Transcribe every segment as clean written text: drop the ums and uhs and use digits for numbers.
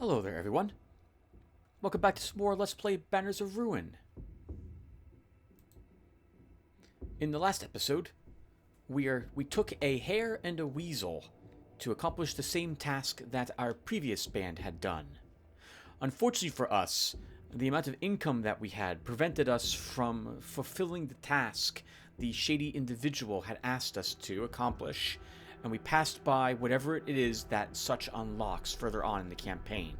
Hello there, everyone. Welcome back to some more Let's Play Banners of Ruin. In the last episode, we took a hare and a weasel to accomplish the same task that our previous band had done. Unfortunately for us, the amount of income that we had prevented us from fulfilling the task the shady individual had asked us to accomplish, and we passed by whatever it is that such unlocks further on in the campaign.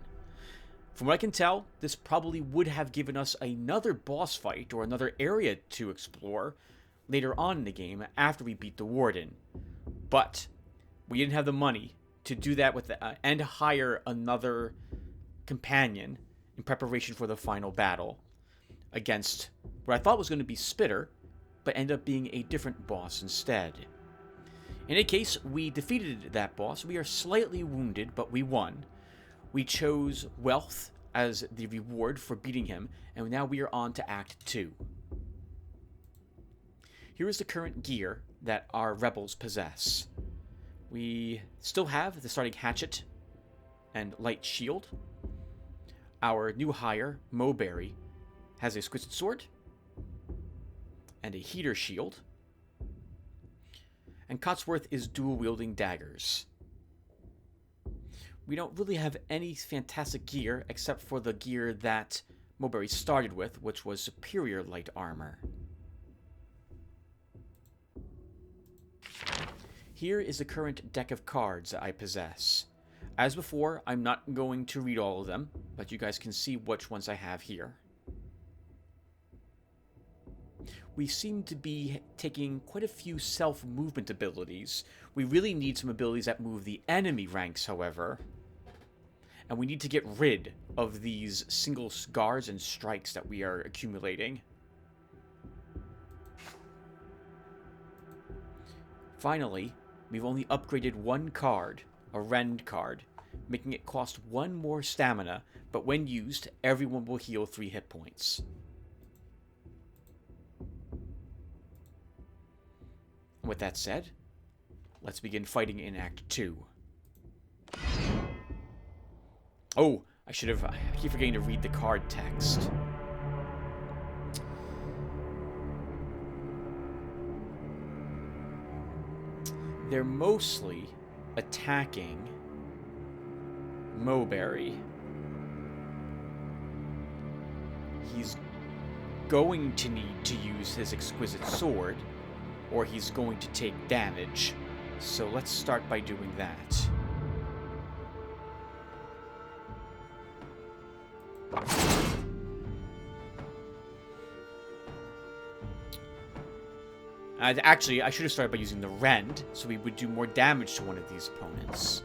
From what I can tell, this probably would have given us another boss fight or another area to explore later on in the game after we beat the Warden. But we didn't have the money to do that and hire another companion in preparation for the final battle against what I thought was going to be Spitter, but ended up being a different boss instead. In any case, we defeated that boss. We are slightly wounded, but we won. We chose wealth as the reward for beating him, and now we are on to Act 2. Here is the current gear that our rebels possess. We still have the starting hatchet and light shield. Our new hire, Mowberry, has a exquisite sword and a heater shield. And Cotsworth is dual-wielding daggers. We don't really have any fantastic gear except for the gear that Mowberry started with, which was superior light armor. Here is the current deck of cards that I possess. As before, I'm not going to read all of them, but you guys can see which ones I have here. We seem to be taking quite a few self-movement abilities. We really need some abilities that move the enemy ranks, however. And we need to get rid of these single scars and strikes that we are accumulating. Finally, we've only upgraded one card, a rend card, making it cost one more stamina, but when used, everyone will heal 3 hit points. With that said, let's begin fighting in Act 2. Oh, I keep forgetting to read the card text. They're mostly attacking Mowberry. He's going to need to use his exquisite sword, or he's going to take damage. So let's start by doing that. Actually, I should have started by using the rend, so we would do more damage to one of these opponents.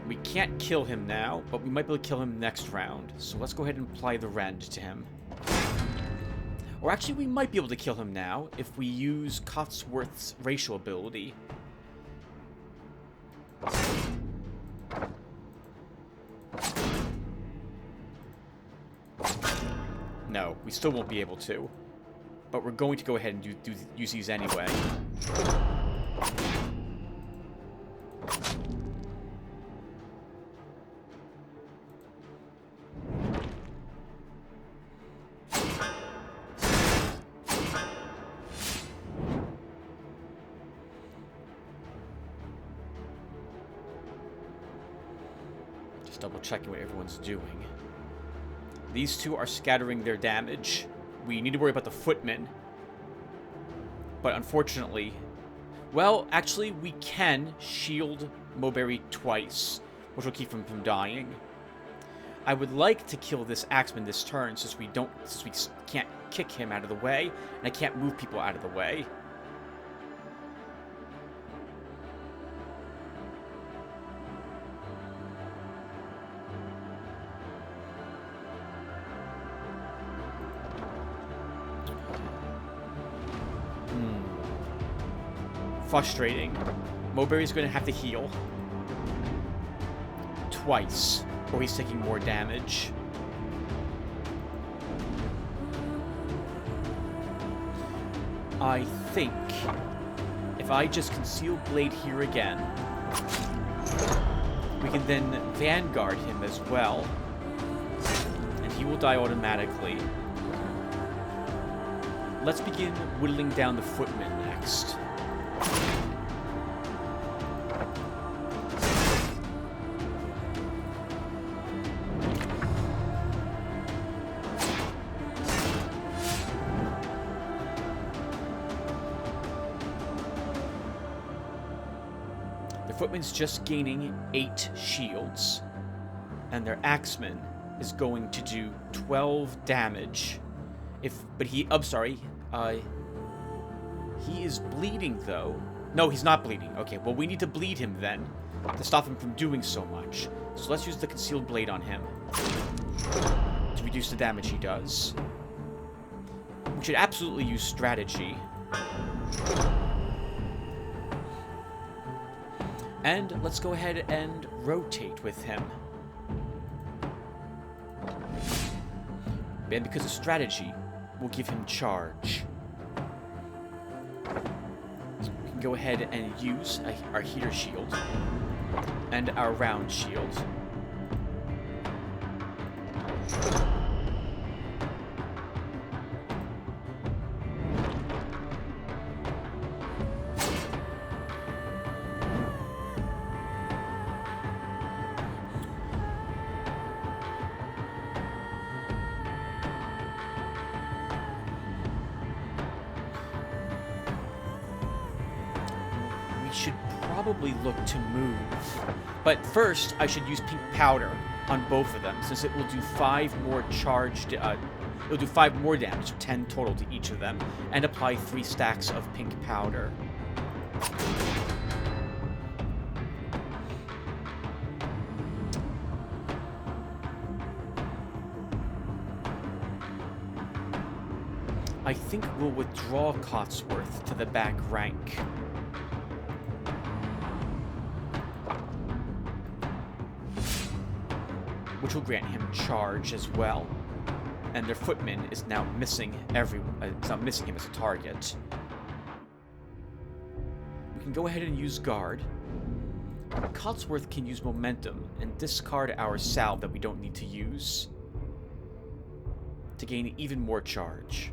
We can't kill him now, but we might be able to kill him next round. So let's go ahead and apply the rend to him. Or actually, we might be able to kill him now if we use Cotsworth's racial ability. No, we still won't be able to. But we're going to go ahead and use these anyway. Just double checking what everyone's doing. These two are scattering their damage. We need to worry about the footmen. But unfortunately... Well, actually, we can shield Mowberry twice, which will keep him from dying. I would like to kill this axeman this turn, since we can't kick him out of the way, and I can't move people out of the way. Frustrating. Mowberry's going to have to heal twice, or he's taking more damage. I think if I just conceal blade here again, we can then vanguard him as well, and he will die automatically. Let's begin whittling down the footmen next. Footman's just gaining 8 shields, and their axeman is going to do 12 damage. I'm sorry, he is bleeding though. No, he's not bleeding. Okay, well we need to bleed him then to stop him from doing so much. So let's use the concealed blade on him to reduce the damage he does. We should absolutely use strategy. And let's go ahead and rotate with him. And because of strategy, we'll give him charge. So we can go ahead and use our heater shield and our round shield. Probably look to move, but first I should use pink powder on both of them, since it will do 5 more charged. It'll do 5 more damage, so 10 total to each of them, and apply 3 stacks of pink powder. I think we'll withdraw Cotsworth to the back rank. Which will grant him charge as well. And their footman is now missing it's not missing him as a target. We can go ahead and use guard. Cotsworth can use momentum and discard our salve that we don't need to use to gain even more charge.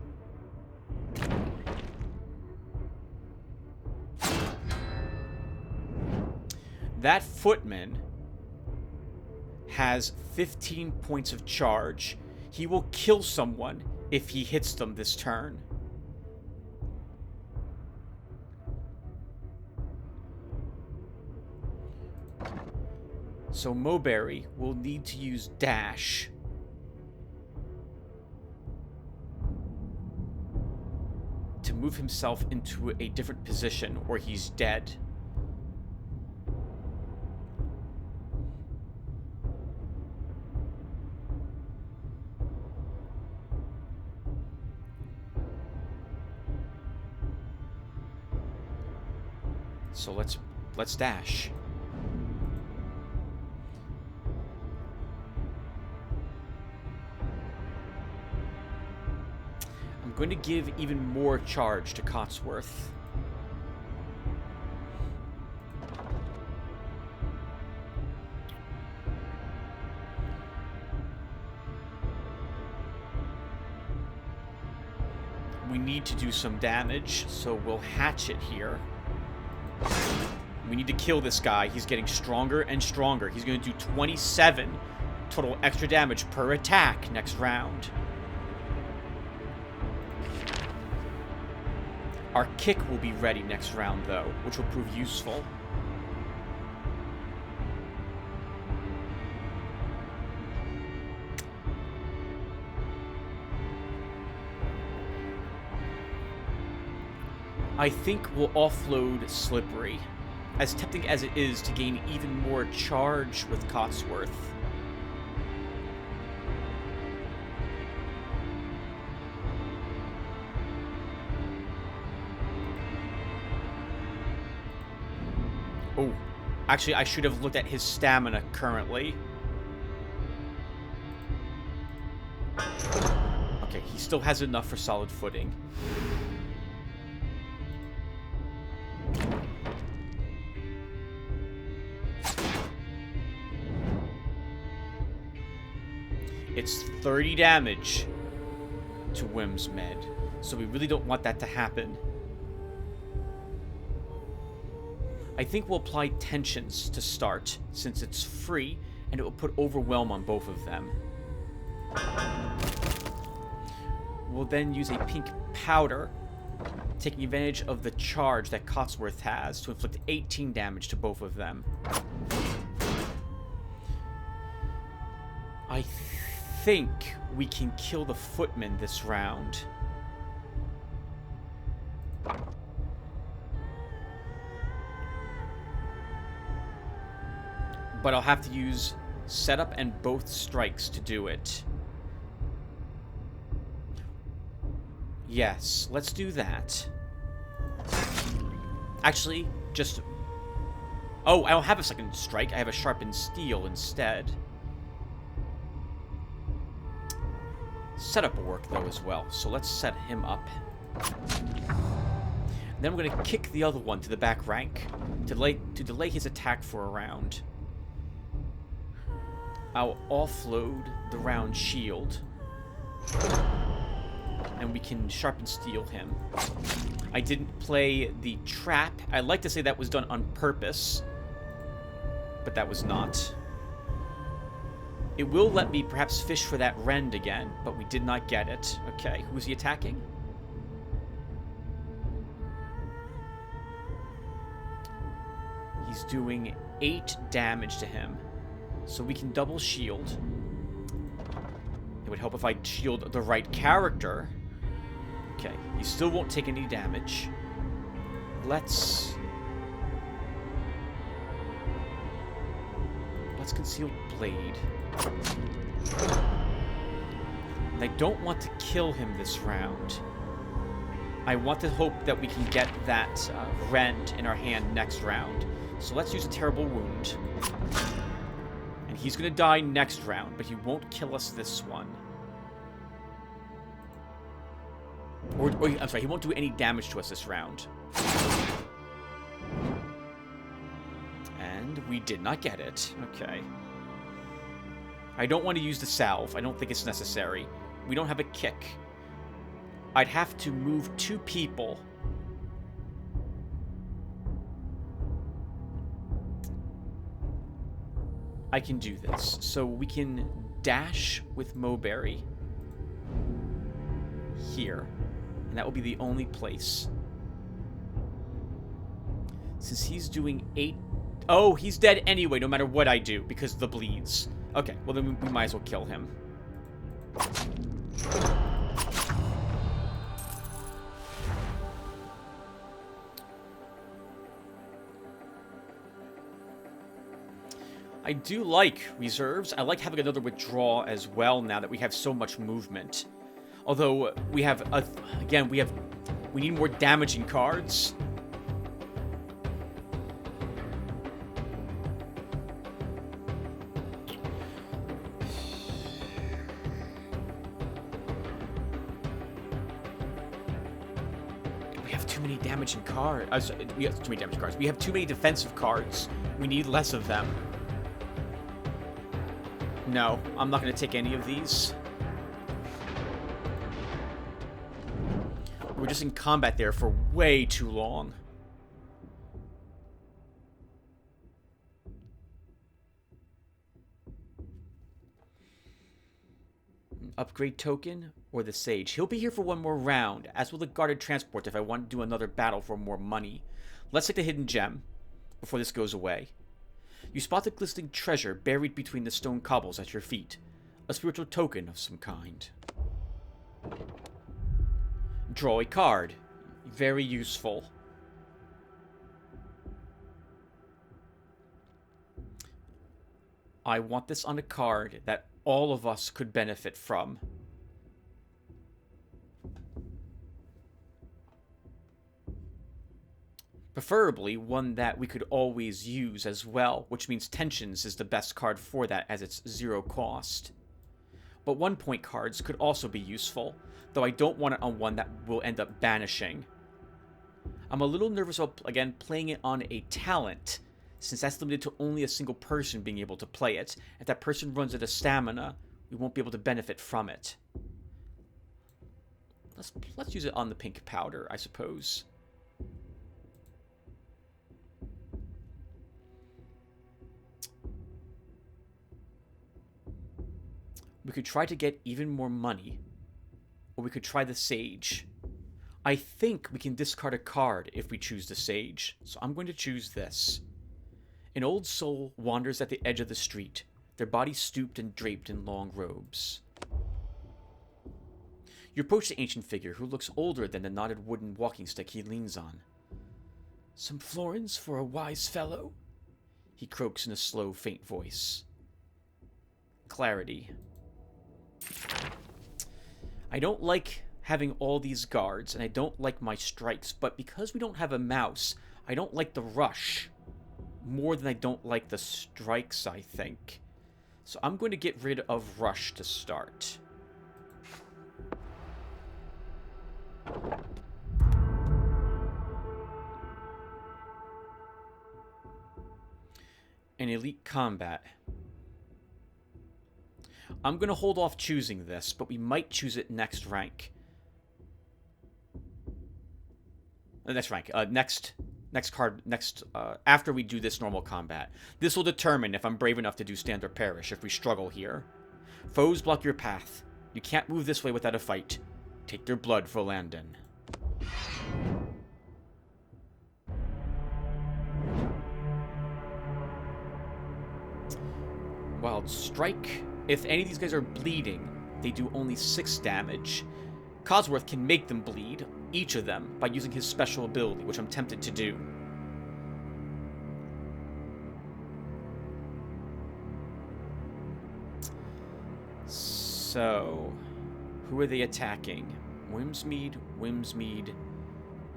That footman has 15 points of charge. He will kill someone if he hits them this turn. So Mowberry will need to use dash to move himself into a different position or he's dead. So let's dash. I'm going to give even more charge to Cotsworth. We need to do some damage, so we'll hatchet here. We need to kill this guy. He's getting stronger and stronger. He's going to do 27 total extra damage per attack next round. Our kick will be ready next round, though, which will prove useful. I think we'll offload Slippery, as tempting as it is to gain even more charge with Cotsworth. Oh, actually I should have looked at his stamina currently. Okay, he still has enough for solid footing. It's 30 damage to Wim's med. So we really don't want that to happen. I think we'll apply tensions to start, since it's free, and it will put overwhelm on both of them. We'll then use a pink powder, taking advantage of the charge that Cotsworth has to inflict 18 damage to both of them. I think we can kill the footman this round. But I'll have to use setup and both strikes to do it. Yes, let's do that. Actually, just... Oh, I don't have a second strike. I have a sharpened steel instead. Setup will work, though, as well. So let's set him up. Then we're going to kick the other one to the back rank to delay his attack for a round. I'll offload the round shield. And we can sharpen steel him. I didn't play the trap. I'd like to say that was done on purpose. But that was not. It will let me perhaps fish for that rend again, but we did not get it. Okay, who's he attacking? He's doing 8 damage to him. So we can double shield. It would help if I shield the right character. Okay, he still won't take any damage. Let's conceal blade. And I don't want to kill him this round. I want to hope that we can get that rend in our hand next round. So let's use a terrible wound. And he's going to die next round, but he won't kill us this one. Or I'm sorry, he won't do any damage to us this round. And we did not get it. Okay. I don't want to use the salve. I don't think it's necessary. We don't have a kick. I'd have to move 2 people. I can do this. So we can dash with Mowberry here. And that will be the only place. Since he's doing 8... Oh, he's dead anyway, no matter what I do, because of the bleeds. Okay, well then we might as well kill him. I do like reserves. I like having another withdraw as well now that we have so much movement. Although we have, again, we need more damaging cards. We have too many damaging cards. We have too many damaging cards. We have too many defensive cards. We need less of them. No, I'm not going to take any of these. We're just in combat there for way too long. An upgrade token or the sage. He'll be here for one more round, as will the guarded transport if I want to do another battle for more money. Let's take the hidden gem before this goes away. You spot the glistening treasure buried between the stone cobbles at your feet. A spiritual token of some kind. Draw a card. Very useful. I want this on a card that all of us could benefit from. Preferably one that we could always use as well, which means Tensions is the best card for that as it's 0 cost. But 1-point cards could also be useful, though I don't want it on one that will end up banishing. I'm a little nervous about, again, playing it on a talent, since that's limited to only a single person being able to play it. If that person runs out of stamina, we won't be able to benefit from it. Let's use it on the pink powder, I suppose. We could try to get even more money, or we could try the sage. I think we can discard a card if we choose the sage, so I'm going to choose this. An old soul wanders at the edge of the street, their bodies stooped and draped in long robes. You approach the ancient figure, who looks older than the knotted wooden walking stick he leans on. "Some florins for a wise fellow?" he croaks in a slow, faint voice. Clarity. I don't like having all these guards, and I don't like my strikes, but because we don't have a mouse, I don't like the rush more than I don't like the strikes, I think. So I'm going to get rid of rush to start. An elite combat. I'm going to hold off choosing this, but we might choose it next rank. Next rank. Next card. After we do this normal combat. This will determine if I'm brave enough to do stand or perish if we struggle here. Foes block your path. You can't move this way without a fight. Take their blood for Landon. Wild Strike. If any of these guys are bleeding, they do only 6 damage. Cosworth can make them bleed, each of them, by using his special ability, which I'm tempted to do. So, who are they attacking? Whimsmead,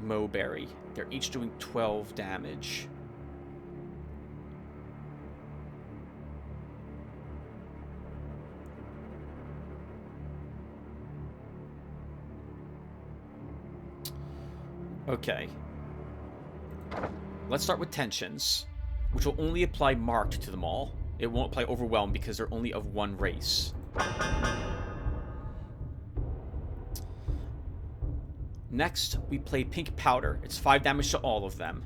Mowberry. They're each doing 12 damage. Okay. Let's start with tensions, which will only apply marked to them all. It won't apply overwhelmed because they're only of one race. Next, we play pink powder. It's 5 damage to all of them.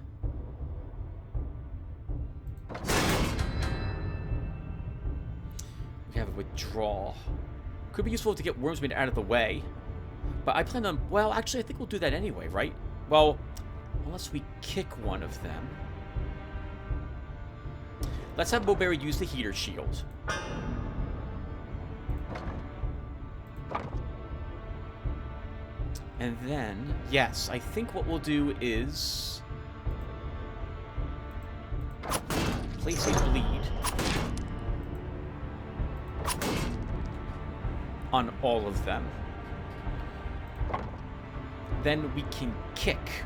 We have a withdrawal. Could be useful to get Wormsmead out of the way. But I plan on... Well, actually, I think we'll do that anyway, right? Well, unless we kick one of them. Let's have Mowberry use the heater shield. And then, yes, I think what we'll do is... place a bleed on all of them. Then we can kick.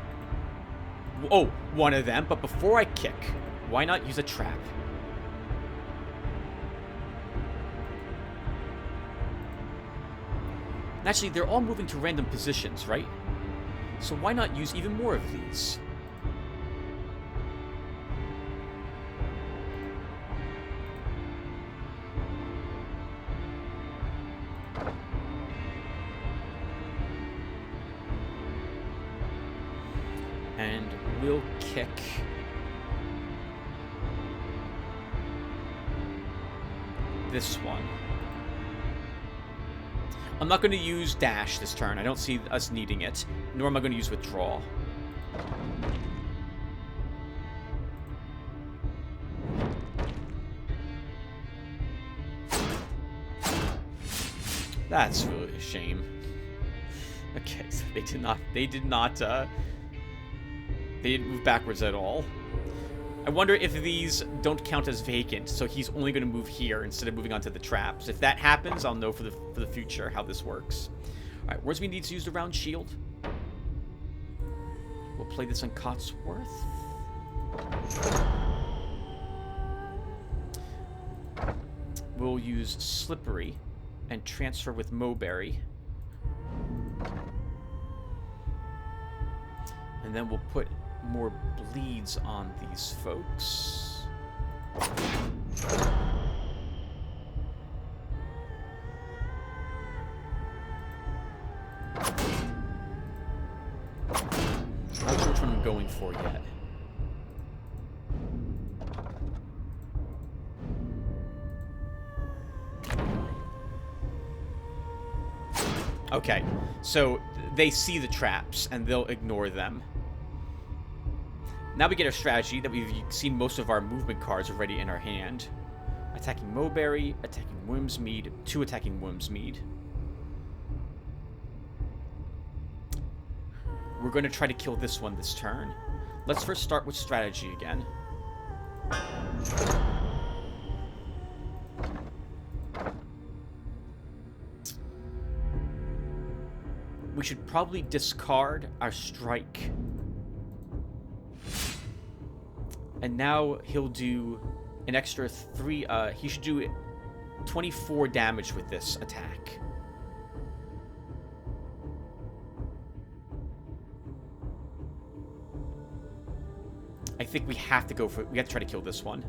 Oh, one of them. But before I kick, why not use a trap? Actually, they're all moving to random positions, right? So why not use even more of these? And we'll kick. This one. I'm not going to use dash this turn. I don't see us needing it. Nor am I going to use withdraw. That's really a shame. Okay, so they didn't move backwards at all. I wonder if these don't count as vacant, so he's only going to move here instead of moving on to the traps. If that happens, I'll know for the future how this works. Alright, Wormsmead needs to use the round shield. We'll play this on Cotsworth. We'll use Slippery and transfer with Mowberry. And then we'll put more bleeds on these folks. for yet. Okay, so they see the traps, and they'll ignore them. Now we get our strategy that we've seen most of our movement cards already in our hand. Attacking Mowberry, attacking Whimsmead, 2 attacking Whimsmead. We're going to try to kill this one this turn. Let's first start with strategy again. We should probably discard our strike. And now he'll do an extra 3, he should do 24 damage with this attack. I think we have to go for it. We have to try to kill this one.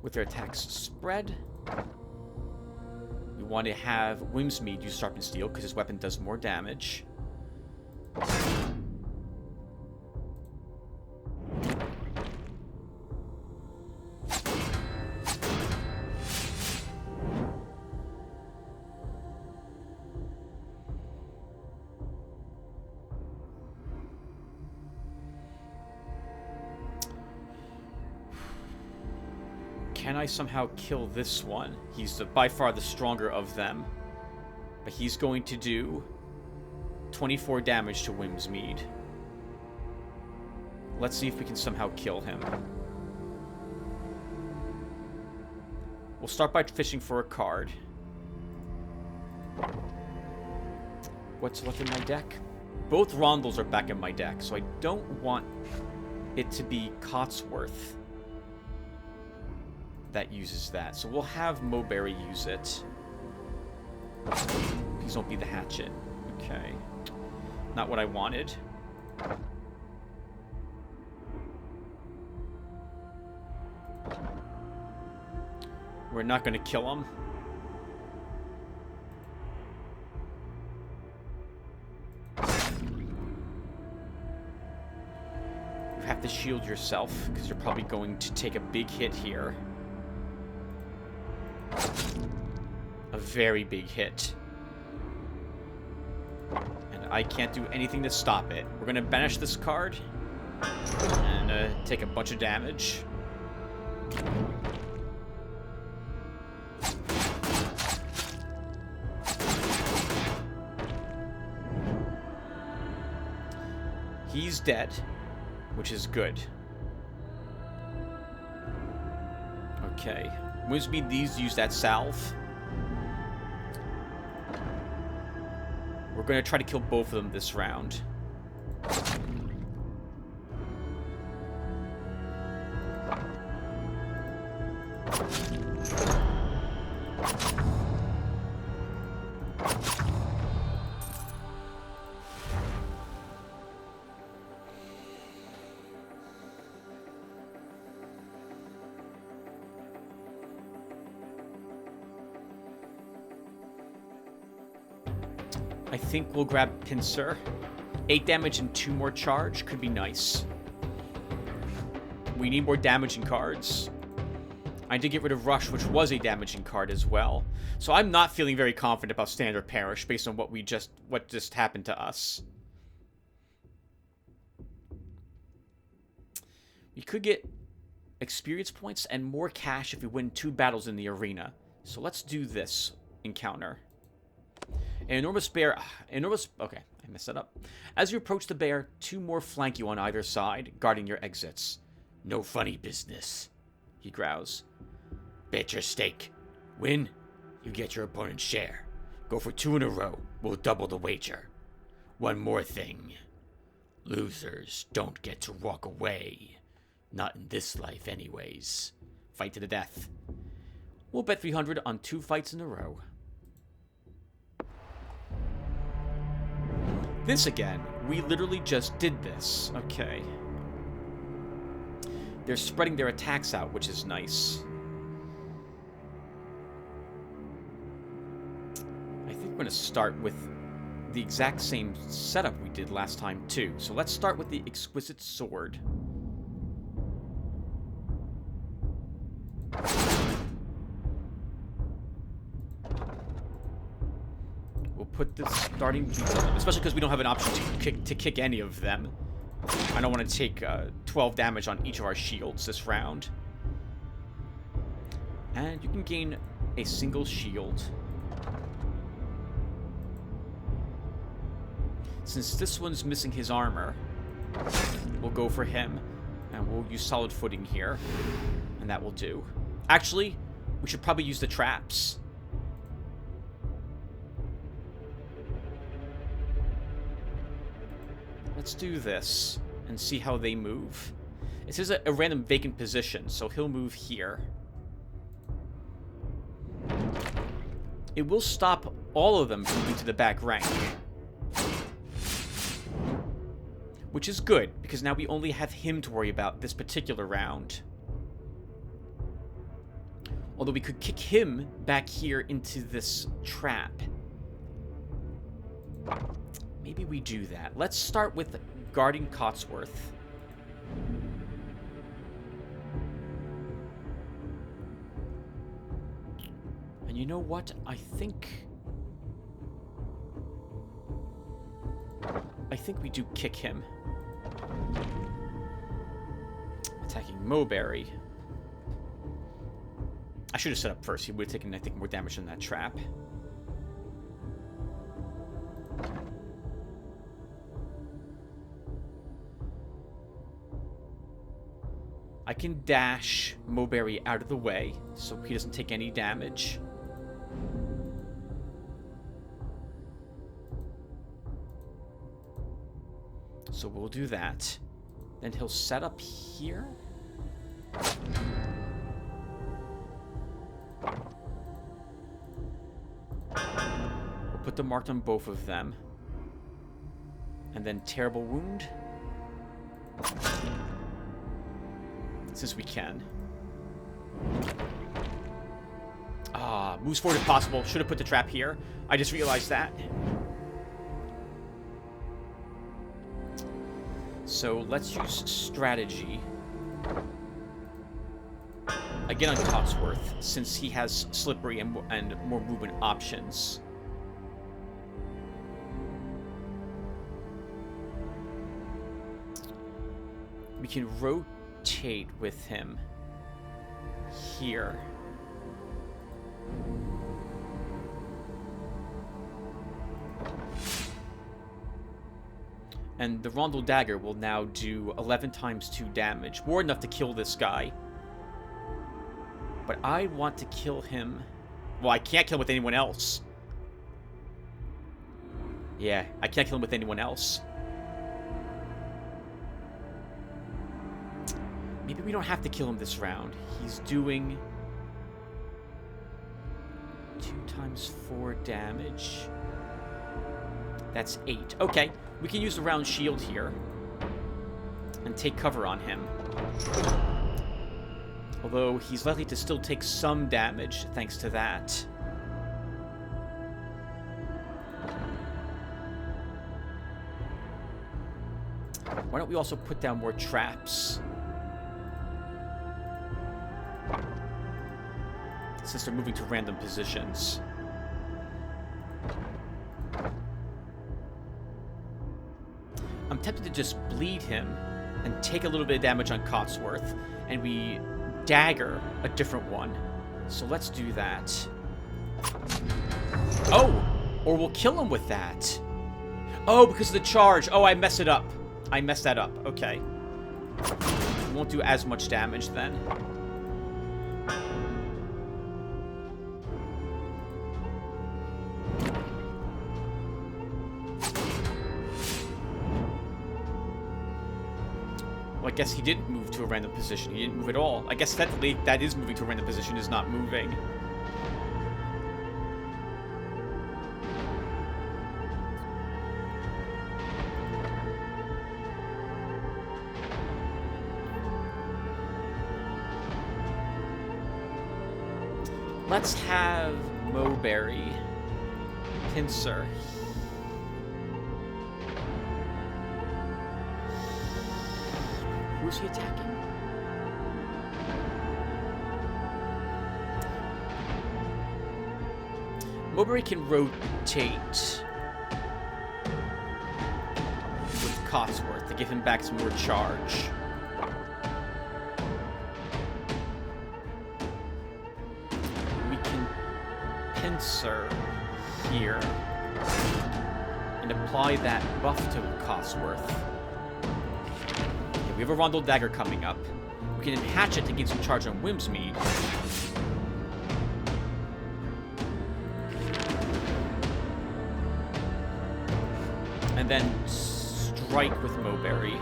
With their attacks spread, we want to have Whimsmead use Sharpened Steel because his weapon does more damage. Can I somehow kill this one? He's by far the stronger of them. But he's going to do 24 damage to Whimsmead. Let's see if we can somehow kill him. We'll start by fishing for a card. What's left in my deck? Both Rondels are back in my deck, so I don't want it to be Cotsworth that uses that. So we'll have Mowberry use it. Please don't be the hatchet. Okay. Not what I wanted. We're not going to kill him. You have to shield yourself, because you're probably going to take a big hit here. A very big hit. And I can't do anything to stop it. We're going to banish this card. And take a bunch of damage. He's dead, which is good. Okay. Whimsmead needs to use that salve. We're going to try to kill both of them this round. I think we'll grab Pincer. 8 damage and 2 more charge could be nice. We need more damaging cards. I did get rid of Rush, which was a damaging card as well. So I'm not feeling very confident about Standard Parish based on what just happened to us. We could get experience points and more cash if we win 2 battles in the arena. So let's do this encounter. An enormous bear... Okay, I messed that up. As you approach the bear, 2 more flank you on either side, guarding your exits. No funny business, he growls. Bet your stake. Win, you get your opponent's share. Go for 2 in a row. We'll double the wager. One more thing. Losers don't get to walk away. Not in this life anyways. Fight to the death. We'll bet 300 on 2 fights in a row. This again. We literally just did this. Okay. They're spreading their attacks out, which is nice. I think we're going to start with the exact same setup we did last time, too. So let's start with the exquisite sword. We'll put the starting beats on them, especially because we don't have an option to kick any of them. I don't want to take 12 damage on each of our shields this round. And you can gain a single shield. Since this one's missing his armor, we'll go for him. And we'll use solid footing here. And that will do. Actually, we should probably use the traps. Let's do this and see how they move. It says a random vacant position, so he'll move here. It will stop all of them from moving to the back rank. Which is good, because now we only have him to worry about this particular round. Although we could kick him back here into this trap. Maybe we do that. Let's start with guarding Cotsworth. And you know what? I think we do kick him. Attacking Mowberry. I should have set up first. He would have taken, I think, more damage than that trap. I can dash Mowberry out of the way so he doesn't take any damage. So we'll do that. Then he'll set up here. We'll put the mark on both of them. And then terrible wound. Since we can. Moves forward if possible. Should have put the trap here. I just realized that. So let's use strategy. Again on Cotsworth, since he has slippery and more movement options. We can rotate with him here. And the Rondel Dagger will now do 11 times 2 damage. More enough to kill this guy. But I want to kill him. Well, I can't kill him with anyone else. Yeah, I can't kill him with anyone else. Maybe we don't have to kill him this round. He's doing 2 times 4 damage. That's 8. Okay, we can use the round shield here and take cover on him. Although he's likely to still take some damage thanks to that. Why don't we also put down more traps? Since they're moving to random positions. I'm tempted to just bleed him and take a little bit of damage on Cotsworth, and we dagger a different one. So let's do that. Oh! Or we'll kill him with that. Oh, because of the charge. Oh, I messed it up. I messed that up. Okay. We won't do as much damage then. Well, I guess he didn't move to a random position. He didn't move at all. I guess technically that is moving to a random position, is not moving. Let's have Mowberry pincer Who's he attacking? Mulberry can rotate with Cotsworth to give him back some more charge. We can pincer here and apply that buff to Cotsworth. We have a Rondel Dagger coming up. We can hatchet to gain some charge on Whimsmead. And then strike with Mulberry.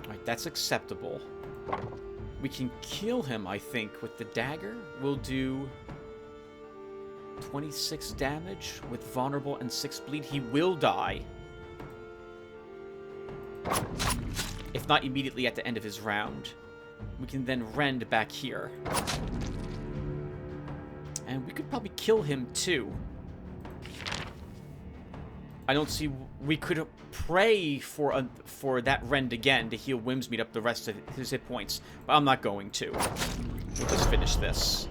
Alright, that's acceptable. We can kill him, I think, with the dagger. We'll do 26 damage with vulnerable and 6 bleed. He will die. If not immediately at the end of his round. We can then rend back here. And we could probably kill him too. I don't see... We could pray for that rend again to heal Whimsmead up the rest of his hit points. But I'm not going to. We'll just finish this.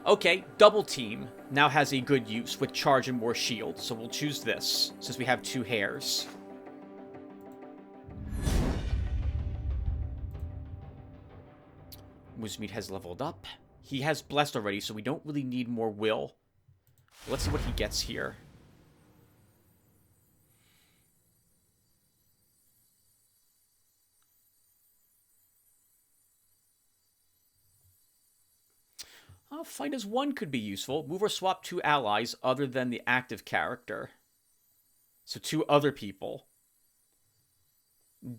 Okay, Double Team now has a good use with charge and more shield, so we'll choose this, since we have 2 hairs. Whimsmead has leveled up. He has Blessed already, so we don't really need more will. Let's see what he gets here. Fight as one could be useful. Move or swap 2 allies other than the active character. So 2 other people.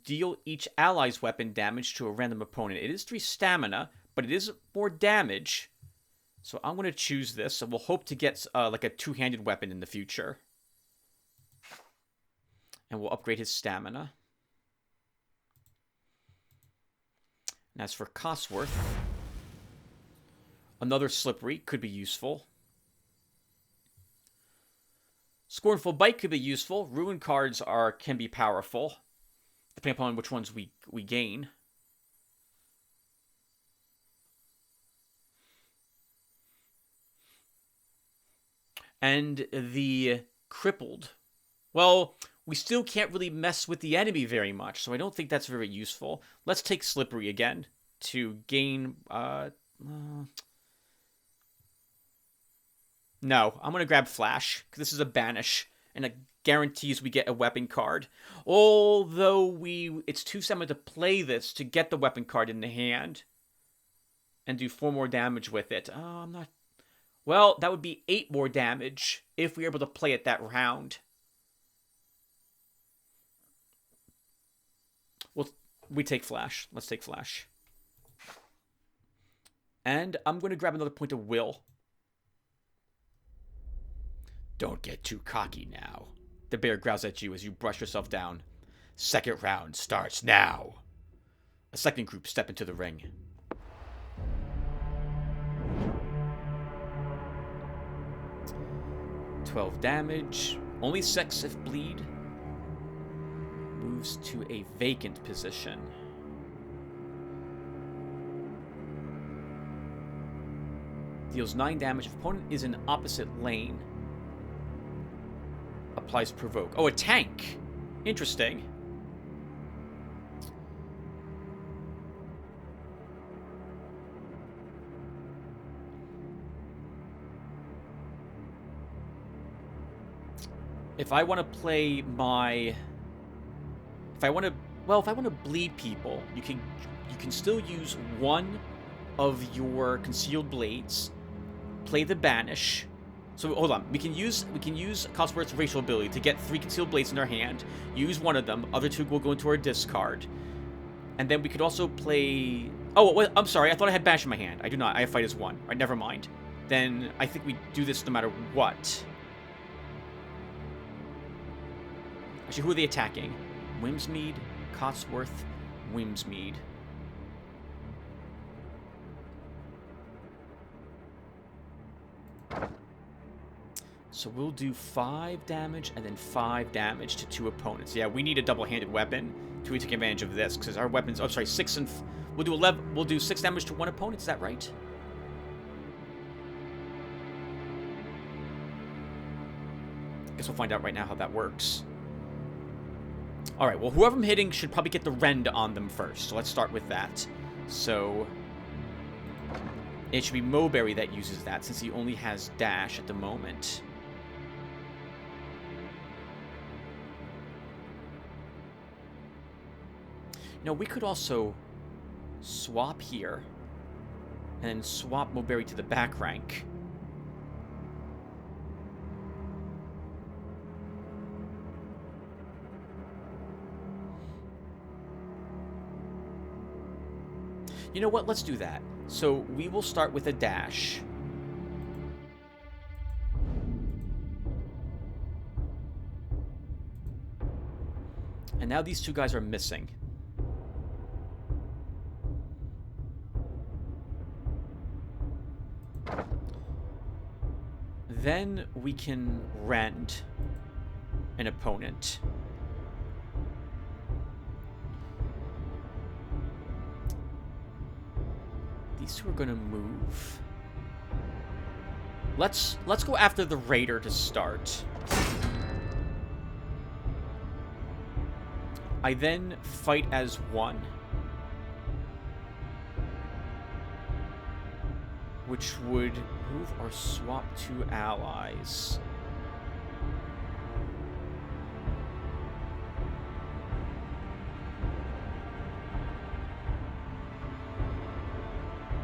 Deal each ally's weapon damage to a random opponent. It is 3 stamina, but it is more damage. So I'm going to choose this, and we'll hope to get like a 2-handed weapon in the future. And we'll upgrade his stamina. And as for Cotsworth... Another Slippery could be useful. Scornful Bite could be useful. Ruin cards can be powerful, depending upon which ones we gain. And the Crippled. Well, we still can't really mess with the enemy very much, so I don't think that's very useful. Let's take Slippery again to gain... No, I'm going to grab Flash, because this is a banish, and it guarantees we get a weapon card. Although it's too similar to play this to get the weapon card in the hand, and do 4 more damage with it. I'm not... Well, that would be 8 more damage, if we were able to play it that round. Well, we take Flash. Let's take Flash. And I'm going to grab another point of will. Don't get too cocky now. The bear growls at you as you brush yourself down. Second round starts now. A second group step into the ring. $12 damage. Only 6 if bleed. Moves to a vacant position. Deals 9 damage if opponent is in opposite lane. Applies provoke. Oh, a tank! Interesting. If I want to play my... If I want to bleed people, you can still use one of your concealed blades, play the banish. So hold on, we can use Cotsworth's racial ability to get 3 concealed blades in our hand. Use one of them, other 2 will go into our discard, and then we could also play. Oh, wait, I'm sorry, I thought I had banish in my hand. I do not. I have fight as 1. All right, never mind. then I think we do this no matter what. Actually, who are they attacking? Whimsmead, Cotsworth, Whimsmead. So we'll do 5 damage and then 5 damage to 2 opponents. Yeah, we need a double-handed weapon to take advantage of this, because our weapons... Oh, sorry, 6 and... We'll do 11... We'll do 6 damage to 1 opponent, is that right? Guess we'll find out right now how that works. Alright, well, whoever I'm hitting should probably get the rend on them first. So let's start with that. So... It should be Mowberry that uses that, since he only has dash at the moment. No, we could also swap here and swap Mowberry to the back rank. You know what? Let's do that. So we will start with a dash. And now these 2 guys are missing. Then we can rend an opponent. These 2 are going to move. Let's go after the Raider to start. I then fight as 1. Which would move or swap 2 allies.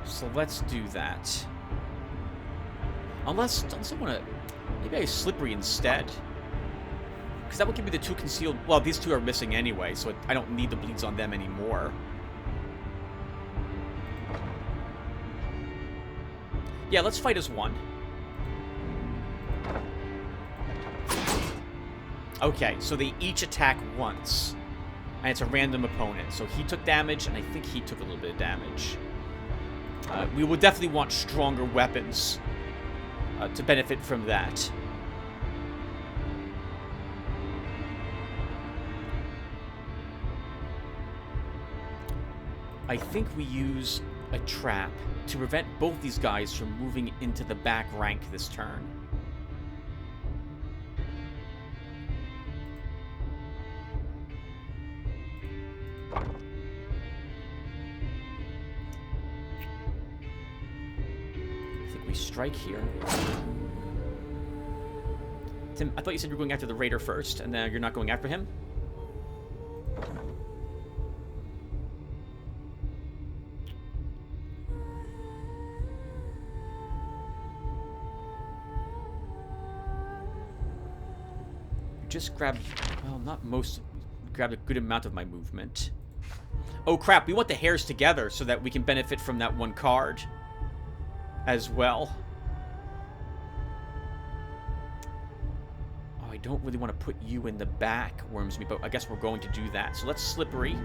So let's do that. Unless I want to... Maybe I Slippery instead. Because that would give me the 2 concealed... Well, these 2 are missing anyway, so I don't need the bleeds on them anymore. Yeah, let's fight as 1. Okay, so they each attack once. And it's a random opponent. So he took damage, and I think he took a little bit of damage. We will definitely want stronger weapons to benefit from that. I think we use a trap to prevent both these guys from moving into the back rank this turn. I think we strike here. Tim, I thought you said you were going after the Raider first, and then you're not going after him? Just grabbed, well, not most, grabbed a good amount of my movement. Oh crap, we want the hairs together so that we can benefit from that 1 card as well. Oh, I don't really want to put you in the back, Wormsmead, but I guess we're going to do that. So let's Slippery.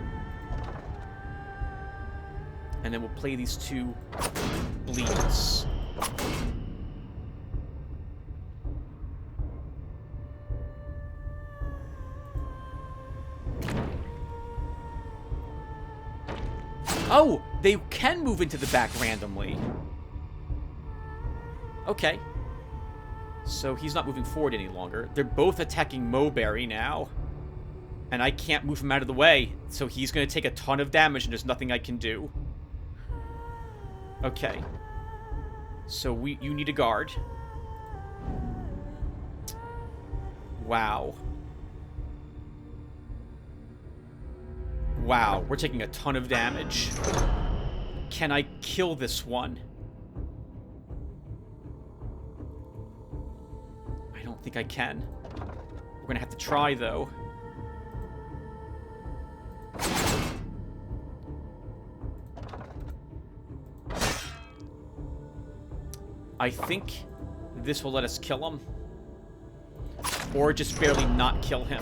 And then we'll play these 2 bleeds. Oh, they can move into the back randomly. Okay. So he's not moving forward any longer. They're both attacking Mowberry now. And I can't move him out of the way. So he's going to take a ton of damage and there's nothing I can do. Okay. So you need a guard. Wow. Wow, we're taking a ton of damage. Can I kill this one? I don't think I can. We're gonna have to try, though. I think this will let us kill him. Or just barely not kill him.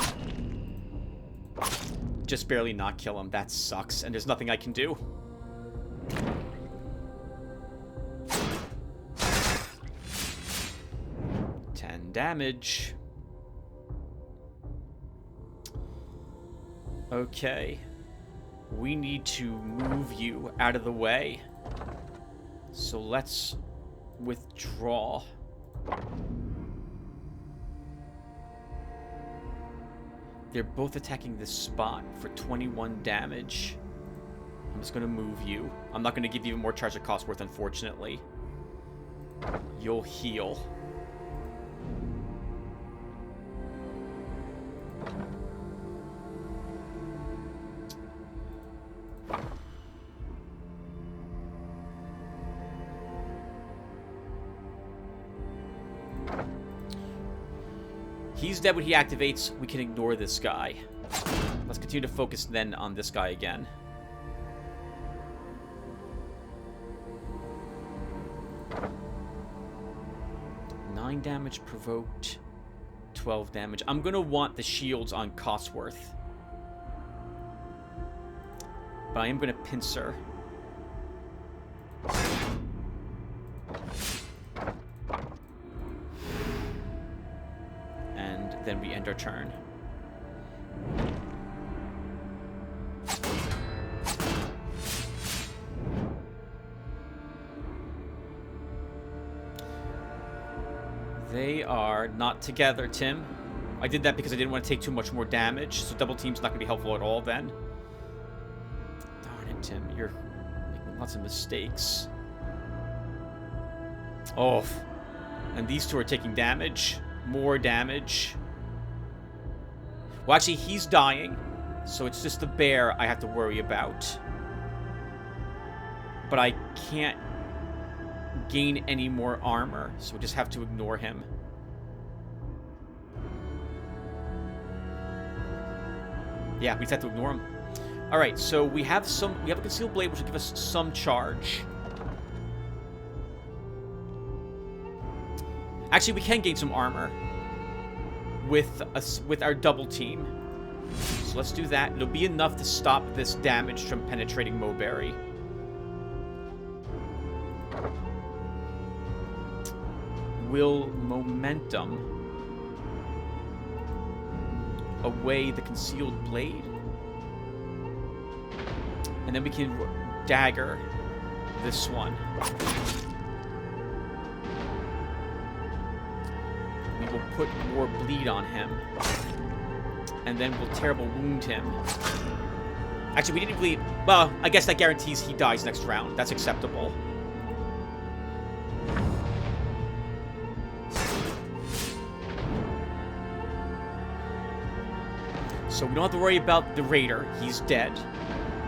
Just barely not kill him. That sucks, and there's nothing I can do. Damage. Okay. We need to move you out of the way. So let's withdraw. They're both attacking this spot for 21 damage. I'm just going to move you. I'm not going to give you more charge of cost worth, unfortunately. You'll heal. He's dead when he activates. We can ignore this guy. Let's continue to focus then on this guy again. Nine damage provoked. 12 damage. I'm going to want the shields on Cosworth. But I am going to pincer. And then we end our turn. They are not together, Tim. I did that because I didn't want to take too much more damage, so double team's not going to be helpful at all then. Darn it, Tim. You're making lots of mistakes. Oh. And these two are taking damage. More damage. Well, actually, he's dying, so it's just the bear I have to worry about. But I can't gain any more armor, so we just have to ignore him. Yeah, we just have to ignore him. Alright, so we have a concealed blade which will give us some charge. Actually, we can gain some armor with our double team. So let's do that. It'll be enough to stop this damage from penetrating Mowberry. Will momentum away the concealed blade? And then we can dagger this one. We will put more bleed on him. And then we'll terrible wound him. Actually, we didn't bleed. Well, I guess that guarantees he dies next round. That's acceptable. So we don't have to worry about the Raider. He's dead.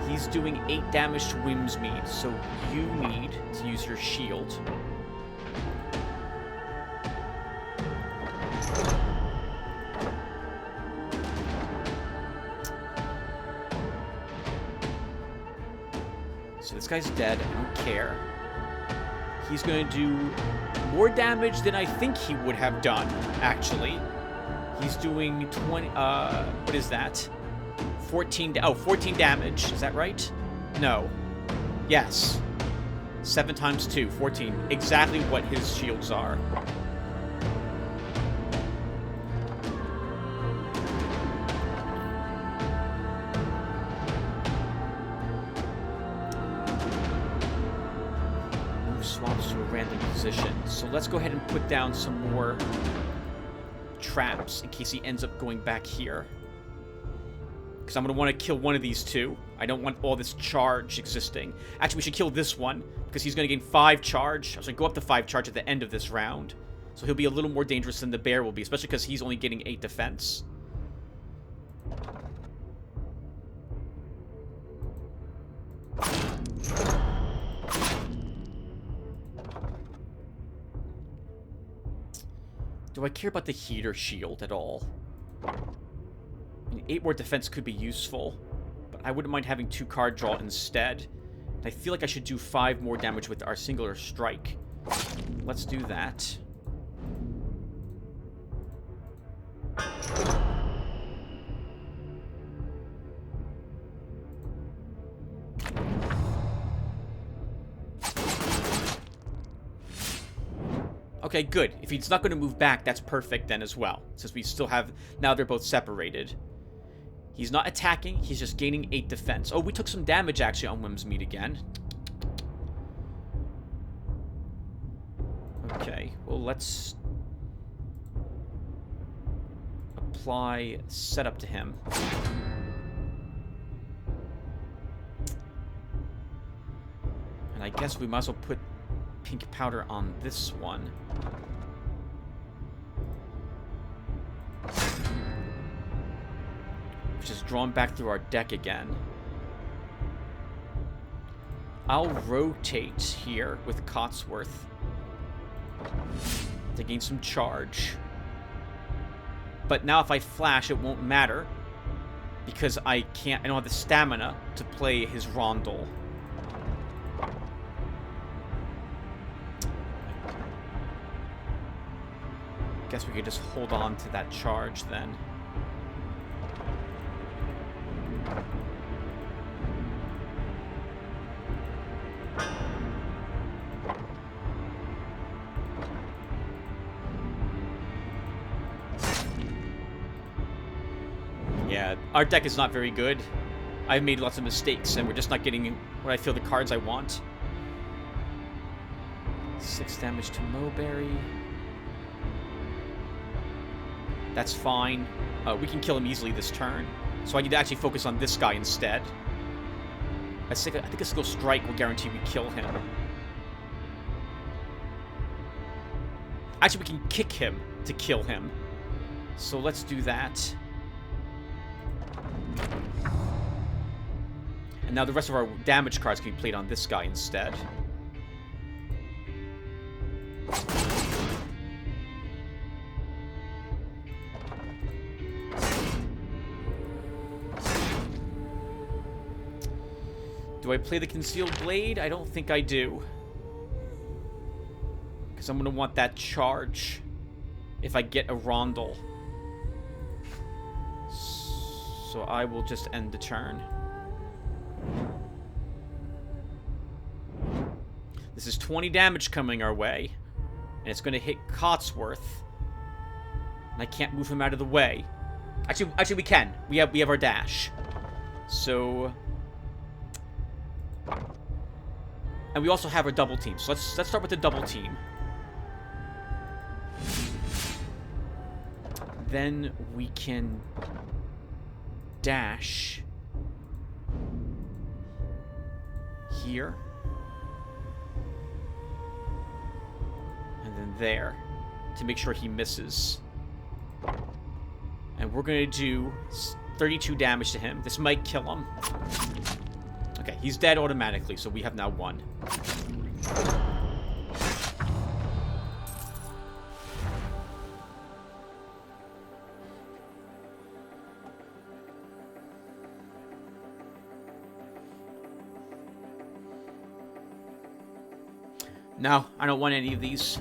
He's doing 8 damage to Whimsmead, so you need to use your shield. So this guy's dead. I don't care. He's going to do more damage than I think he would have done, actually. He's doing 20, what is that? 14 damage. Is that right? No. Yes. 7 times 2, 14. Exactly what his shields are. Move swaps to a random position. So let's go ahead and put down some more traps in case he ends up going back here. Because I'm going to want to kill one of these two. I don't want all this charge existing. Actually, we should kill this one because he's going to gain 5 charge. I was going to go up to 5 charge at the end of this round. So he'll be a little more dangerous than the bear will be, especially because he's only getting 8 defense. Do I care about the heater shield at all? I mean, 8 more defense could be useful, but I wouldn't mind having 2 card draw instead. And I feel like I should do 5 more damage with our singular strike. let's do that. Okay, good. If he's not going to move back, that's perfect then as well. Since we still have... Now they're both separated. He's not attacking. He's just gaining 8 defense. Oh, we took some damage actually on Whimsmeat again. Okay, well, let's apply setup to him. And I guess we might as well put pink powder on this one. Which is drawn back through our deck again. I'll rotate here with Cotsworth to gain some charge. But now if I flash, it won't matter because I don't have the stamina to play his Rondel. Guess we could just hold on to that charge then. Yeah, our deck is not very good. I've made lots of mistakes, and we're just not getting what I feel the cards I want. 6 damage to Mulberry. That's fine. We can kill him easily this turn. So I need to actually focus on this guy instead. I think a single strike will guarantee we kill him. Actually, we can kick him to kill him. So let's do that. And now the rest of our damage cards can be played on this guy instead. Do I play the Concealed Blade? I don't think I do. Because I'm going to want that charge if I get a Rondel. So I will just end the turn. This is 20 damage coming our way. And it's going to hit Cotsworth. And I can't move him out of the way. Actually we can. We have our dash. So... And we also have our double team. So let's start with the double team. Then we can dash here. And then there to make sure he misses. And we're going to do 32 damage to him. This might kill him. Okay, he's dead automatically, so we have now won. No, I don't want any of these.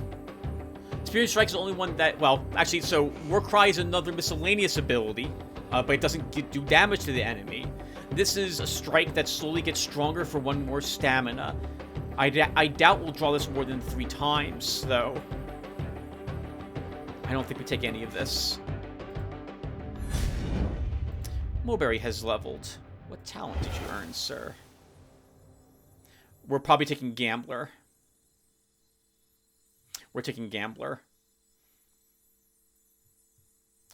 Spirit Strike is the only one that... Well, actually, so Warcry is another miscellaneous ability, but it doesn't do damage to the enemy. This is a strike that slowly gets stronger for 1 more stamina. I doubt we'll draw this more than 3 times, though. I don't think we take any of this. Mulberry has leveled. What talent did you earn, sir? We're probably taking Gambler. We're taking Gambler.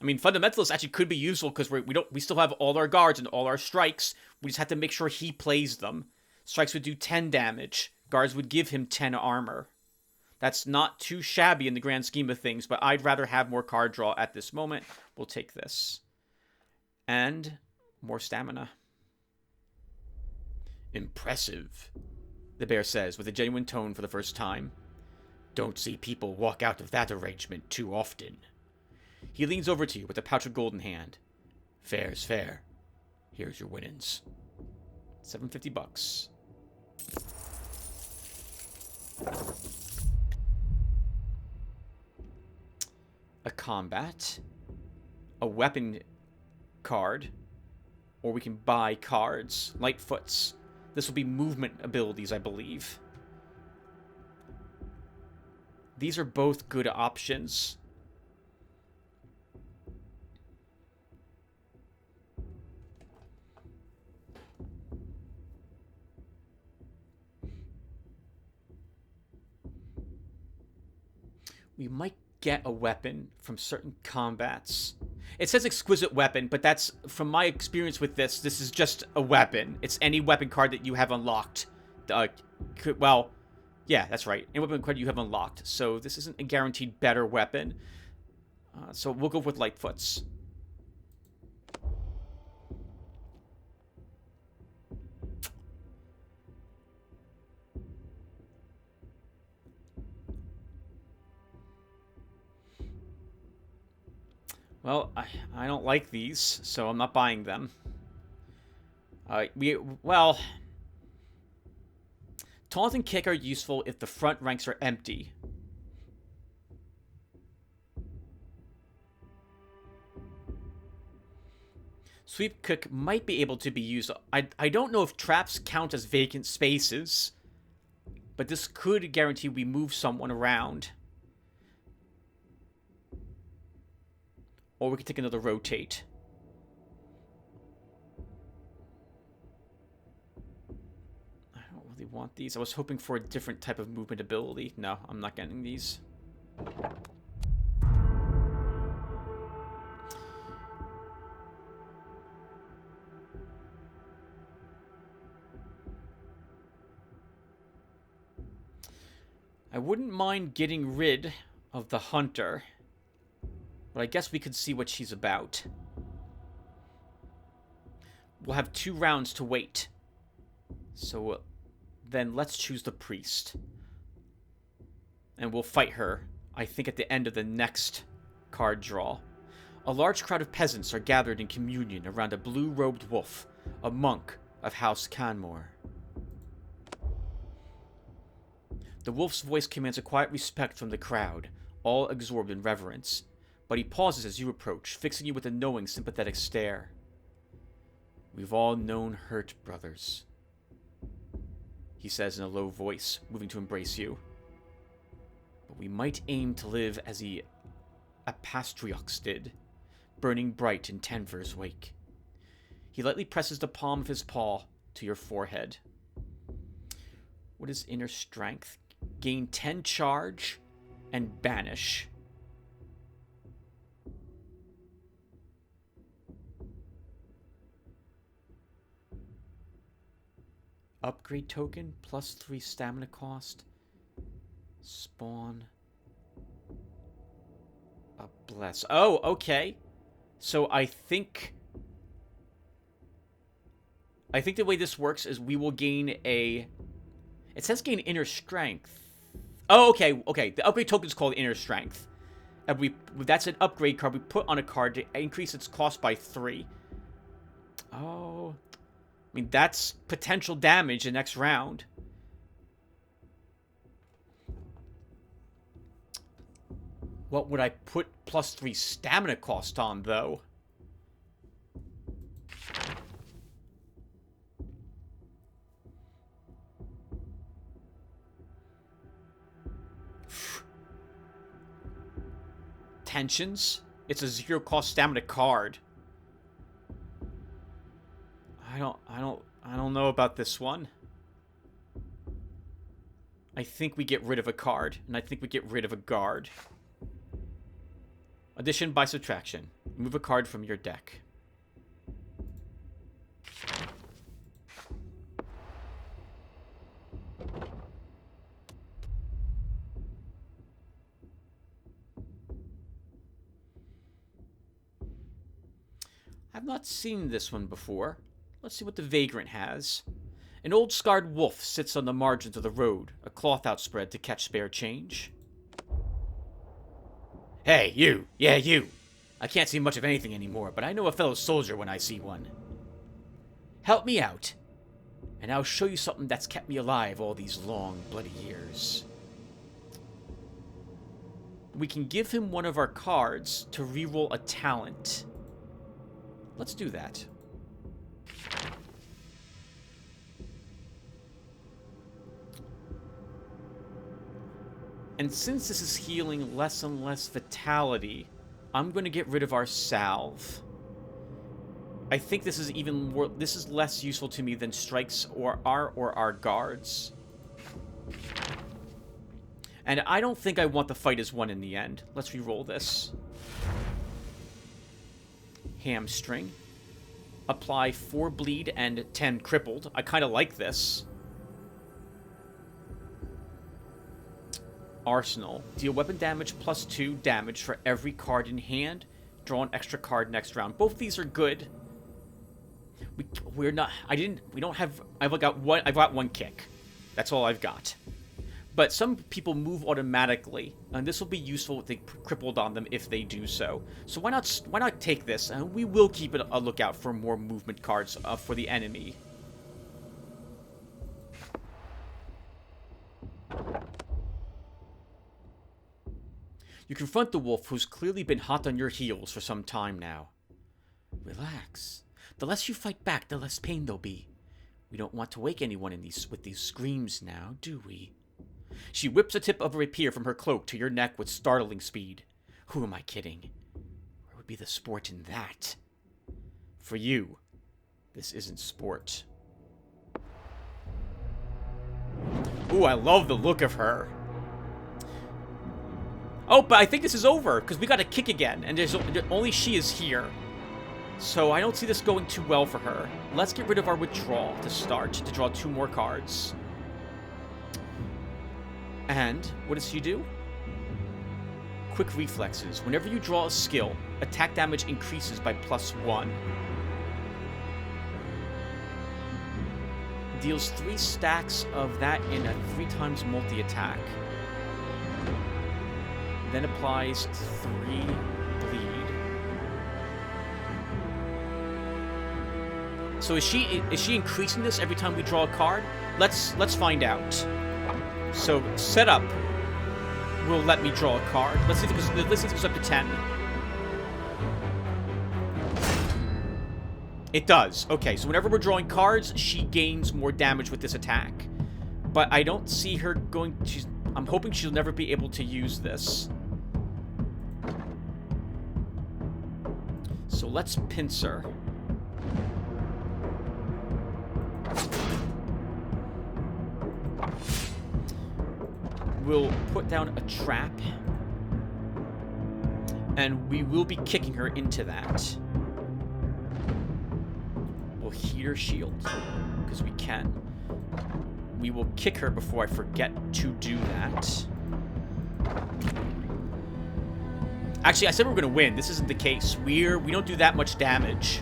I mean, Fundamentalist actually could be useful because we still have all our guards and all our strikes. We just have to make sure he plays them. Strikes would do 10 damage. Guards would give him 10 armor. That's not too shabby in the grand scheme of things, but I'd rather have more card draw at this moment. We'll take this. And more stamina. Impressive, the bear says with a genuine tone for the first time. Don't see people walk out of that arrangement too often. He leans over to you with a pouch of gold in hand. Fair's fair. Here's your winnings. $750. combat, a weapon card, or we can buy cards. Lightfoots. This will be movement abilities, I believe. These are both good options. We might get a weapon from certain combats. It says exquisite weapon, but that's, from my experience with this, this is just a weapon. It's any weapon card that you have unlocked. Well, yeah, that's right. Any weapon card you have unlocked. So this isn't a guaranteed better weapon. So we'll go with Lightfoots. Well, I don't like these, so I'm not buying them. Well, taunt and kick are useful if the front ranks are empty. Sweep kick might be able to be used. I don't know if traps count as vacant spaces, but this could guarantee we move someone around. Or we could take another rotate. I don't really want these. I was hoping for a different type of movement ability. No, I'm not getting these. I wouldn't mind getting rid of the hunter. But I guess we could see what she's about. We'll have 2 rounds to wait. So then let's choose the priest. And we'll fight her, I think, at the end of the next card draw. A large crowd of peasants are gathered in communion around a blue-robed wolf, a monk of House Canmore. The wolf's voice commands a quiet respect from the crowd, all absorbed in reverence. But he pauses as you approach, fixing you with a knowing, sympathetic stare. We've all known hurt, brothers, he says in a low voice, moving to embrace you. But we might aim to live as the Apastriox did, burning bright in Tenver's wake. He lightly presses the palm of his paw to your forehead. What is inner strength? Gain 10 charge and banish. Upgrade token, +3 stamina cost. Spawn. A bless. Oh, okay. So I think the way this works is we will gain a... It says gain inner strength. Oh, okay, okay. The upgrade token is called inner strength. And that's an upgrade card we put on a card to increase its cost by 3. Oh... I mean, that's potential damage the next round. What would I put +3 stamina cost on, though? Tensions? It's a 0-cost stamina card. I don't know about this one. I think we get rid of a card, and I think we get rid of a guard. Addition by subtraction. Remove a card from your deck. I've not seen this one before. Let's see what the Vagrant has. An old scarred wolf sits on the margins of the road, a cloth outspread to catch spare change. Hey, you! Yeah, you! I can't see much of anything anymore, but I know a fellow soldier when I see one. Help me out, and I'll show you something that's kept me alive all these long, bloody years. we can give him one of our cards to reroll a talent. Let's do that. And since this is healing less and less vitality, I'm going to get rid of our salve. I think this is even more... This is less useful to me than strikes or our guards. And I don't think I want the fight as one in the end. Let's re-roll this. Hamstring. Apply 4 bleed and 10 crippled. I kind of like this. Arsenal. Deal weapon damage plus 2 damage for every card in hand. Draw an extra card next round. Both of these are good. We're not... We don't have... I've got one kick. That's all I've got. But some people move automatically, and this will be useful with the crippled on them if they do so. So why not take this, and we will keep a lookout for more movement cards for the enemy. You confront the wolf, who's clearly been hot on your heels for some time now. Relax. The less you fight back, the less pain there'll be. We don't want to wake anyone with these screams now, do we? She whips a tip of a rapier from her cloak to your neck with startling speed. Who am I kidding? Where would be the sport in that? For you, this isn't sport. Ooh, I love the look of her. Oh, but I think this is over, because we got a kick again, and only she is here. So I don't see this going too well for her. Let's get rid of our withdrawal to start, to draw 2 more cards. And what does she do? Quick reflexes. Whenever you draw a skill, attack damage increases by +1. Deals 3 stacks of that in a 3x multi-attack. Then applies 3 bleed. So is she increasing this every time we draw a card? Let's find out. So setup will let me draw a card. Let's see if it goes up to 10. It does. Okay, so whenever we're drawing cards, she gains more damage with this attack. But I don't see her going... I'm hoping she'll never be able to use this. So let's pincer. We'll put down a trap. And we will be kicking her into that. We'll heat her shield, because we can. We will kick her before I forget to do that. Actually, I said we were going to win. This isn't the case. We don't do that much damage.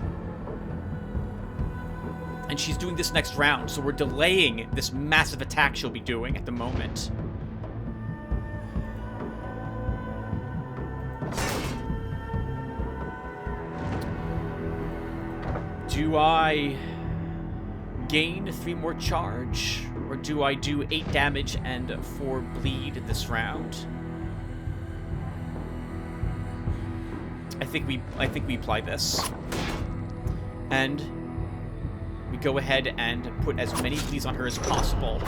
And she's doing this next round, so we're delaying this massive attack she'll be doing at the moment. Do I gain 3 more charge? Or do I do 8 damage and 4 bleed this round? I think we apply this. And we go ahead and put as many bleeds on her as possible.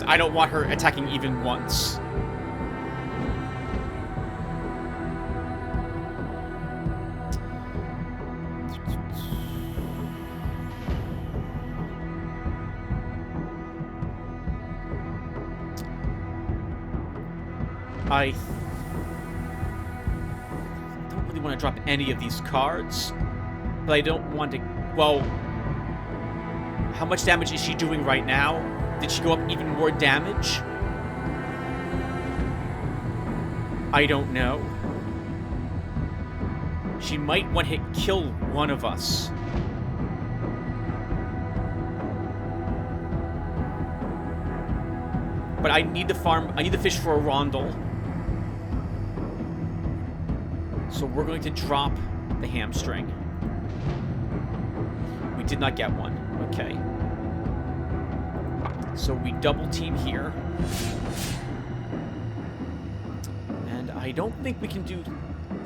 I don't want her attacking even once. I don't really want to drop any of these cards, but I don't want to... Well, how much damage is she doing right now? Did she go up even more damage? I don't know. She might one-hit kill one of us. But I need to fish for a rondel. So we're going to drop the hamstring. We did not get one. Okay. So we double team here. And I don't think we can do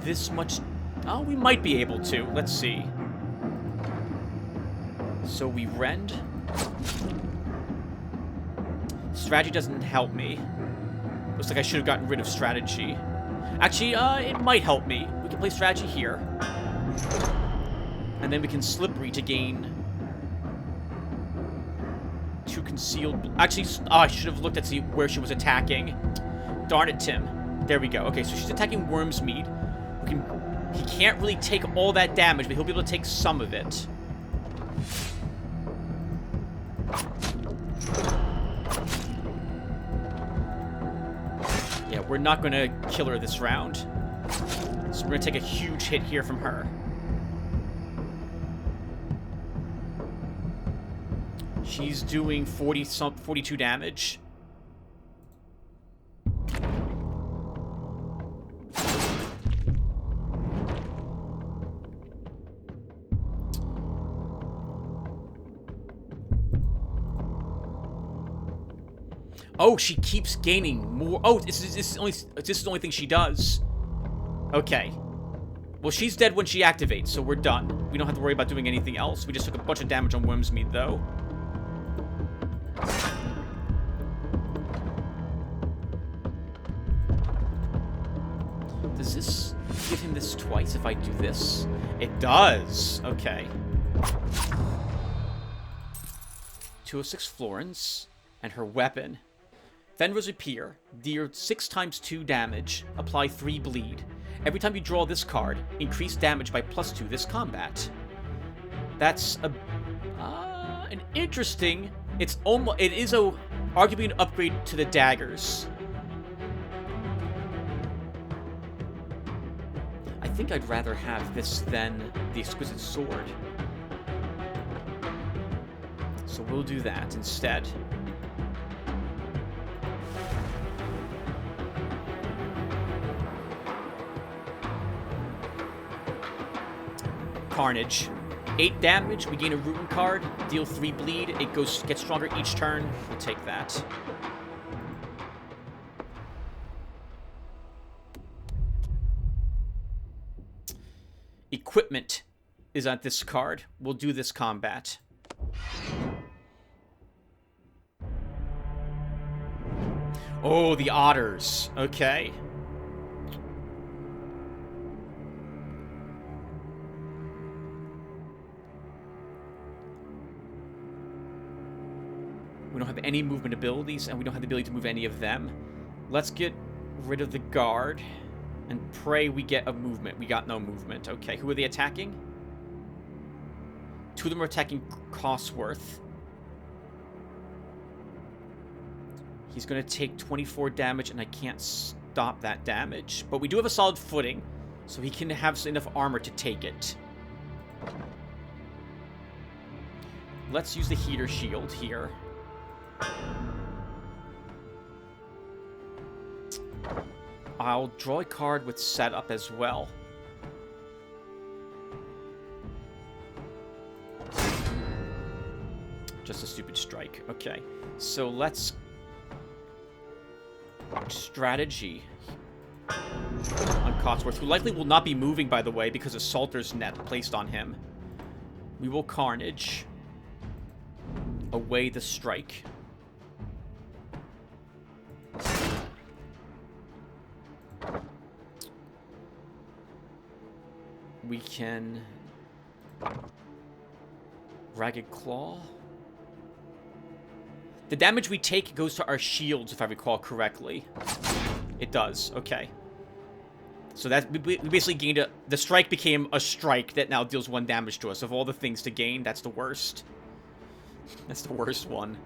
this much. Oh, we might be able to. Let's see. So we rend. Strategy doesn't help me. Looks like I should have gotten rid of strategy. Actually, it might help me. We can play strategy here. And then we can slippery to gain 2 concealed... Actually, I should have looked at see where she was attacking. Darn it, Tim. There we go. Okay, so she's attacking Wormsmead. He can't really take all that damage, but he'll be able to take some of it. Yeah, we're not going to kill her this round. So we're going to take a huge hit here from her. She's doing 42 damage. Oh, she keeps gaining more. Oh, this is the only thing she does. Okay. Well, she's dead when she activates, so we're done. We don't have to worry about doing anything else. We just took a bunch of damage on Wormsmead, though. Does this give him this twice if I do this? It does. Okay. 206 florins and her weapon. Fenrir's appear, deal 6 times 2 damage, apply 3 bleed. Every time you draw this card, increase damage by +2 this combat. That's an interesting. It is arguably an upgrade to the daggers. I think I'd rather have this than the exquisite sword. So we'll do that instead. Carnage. 8 damage, we gain a ruin card, deal 3 bleed, it gets stronger each turn. We'll take that. Equipment is on this card. We'll do this combat. Oh, the otters. Okay. We don't have any movement abilities, and we don't have the ability to move any of them. Let's get rid of the guard, and pray we get a movement. We got no movement. Okay, who are they attacking? 2 of them are attacking Cosworth. He's going to take 24 damage, and I can't stop that damage. But we do have a solid footing, so he can have enough armor to take it. Let's use the heater shield here. I'll draw a card with setup as well. Just a stupid strike. Okay. So let's... strategy on Cotsworth, who likely will not be moving, by the way, because of Salter's net placed on him. We will Carnage. Away the strike. We can... Ragged Claw. The damage we take goes to our shields, if I recall correctly. It does. Okay. So that we basically gained a... The strike became a strike that now deals 1 damage to us. Of all the things to gain, that's the worst. That's the worst one.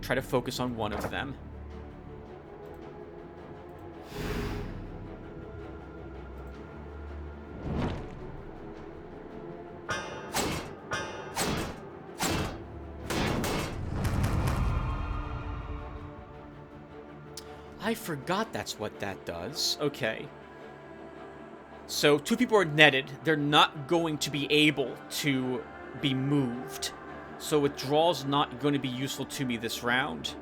Try to focus on one of them. I forgot that's what that does. Okay. So 2 people are netted. They're not going to be able to be moved. So withdrawal's not going to be useful to me this round.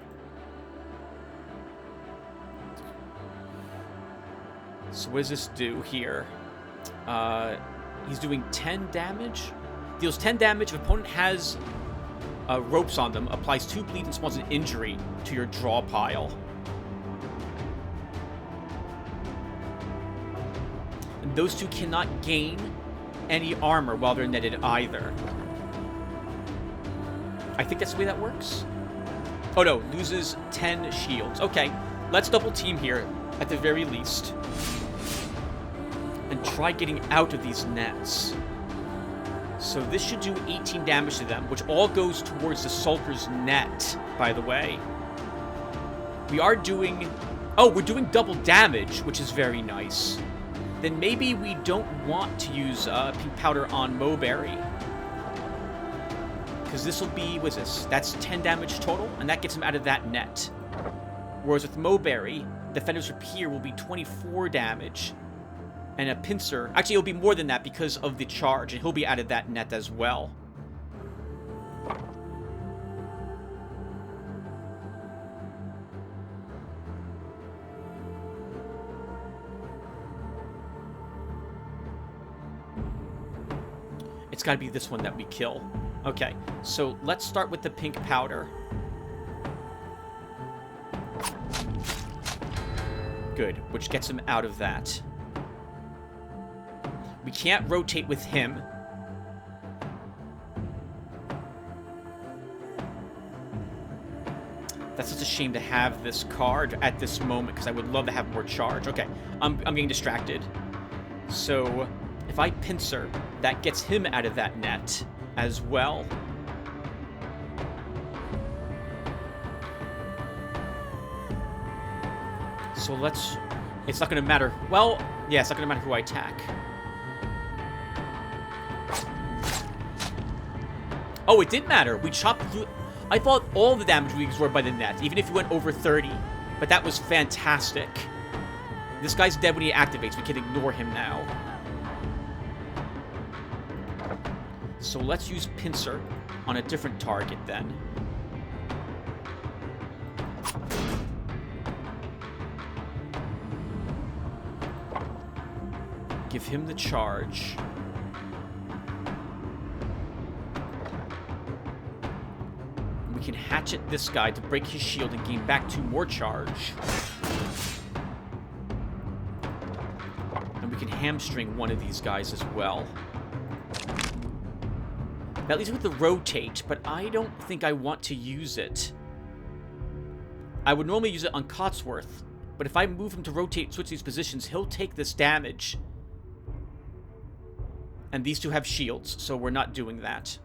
So what does this do here? He's doing 10 damage. Deals 10 damage. If opponent has ropes on them, applies 2 bleed and spawns an injury to your draw pile. And those two cannot gain any armor while they're netted either. I think that's the way that works. Oh no, loses 10 shields. Okay, let's double team here at the very least. And try getting out of these nets. So this should do 18 damage to them, which all goes towards the Sulker's net, by the way. We are doing... Oh, we're doing double damage, which is very nice. Then maybe we don't want to use pink powder on Mowberry. Because this will be... What is this? That's 10 damage total, and that gets him out of that net. Whereas with Mowberry, Defender's Rapier will be 24 damage. And a pincer... Actually, it'll be more than that because of the charge, and he'll be out of that net as well. It's got to be this one that we kill. Okay, so let's start with the pink powder. Good, which gets him out of that. We can't rotate with him. That's such a shame to have this card at this moment, because I would love to have more charge. Okay, I'm getting distracted. So, if I pincer, that gets him out of that net as well. So let's... It's not going to matter. Well, yeah, it's not going to matter who I attack. Oh, it did matter. We chopped through... I thought all the damage would be absorbed by the net, even if you went over 30. But that was fantastic. This guy's dead when he activates. We can ignore him now. So let's use Pincer on a different target then. Give him the charge. We can hatchet this guy to break his shield and gain back 2 more charge. And we can hamstring one of these guys as well. That leaves me with the rotate, but I don't think I want to use it. I would normally use it on Cotsworth, but if I move him to rotate and switch these positions, he'll take this damage. And these two have shields, so we're not doing that.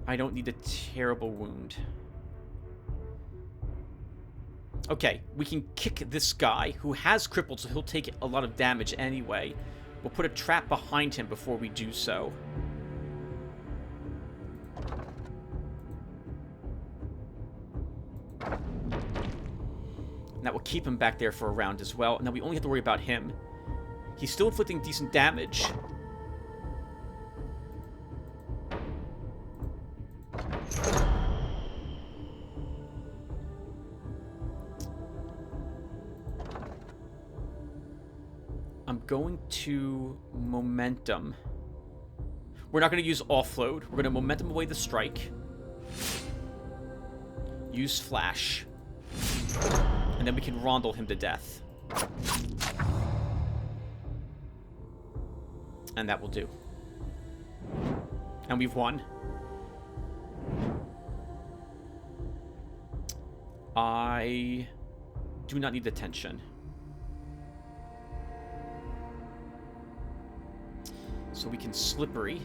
I don't need a terrible wound. Okay, we can kick this guy, who has crippled, so he'll take a lot of damage anyway. We'll put a trap behind him before we do so. And that will keep him back there for a round as well. And now we only have to worry about him. He's still inflicting decent damage. I'm going to momentum. We're not going to use offload. We're going to momentum away the strike. Use flash. And then we can rondel him to death. And that will do. And we've won. I do not need the tension. So we can slippery,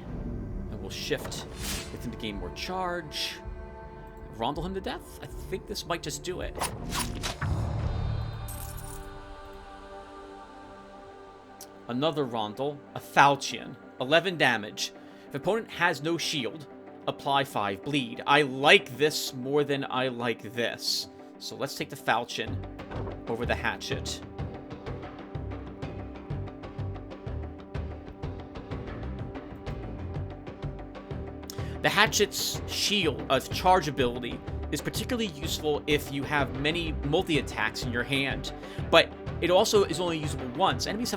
and we'll shift with him to gain more charge. Rondel him to death? I think this might just do it. Another rondel, a falchion, 11 damage. If opponent has no shield, apply 5 bleed. I like this more than I like this. So let's take the falchion. over the hatchet. The hatchet's shield, charge ability, is particularly useful if you have many multi-attacks in your hand, but it also is only usable once. Enemies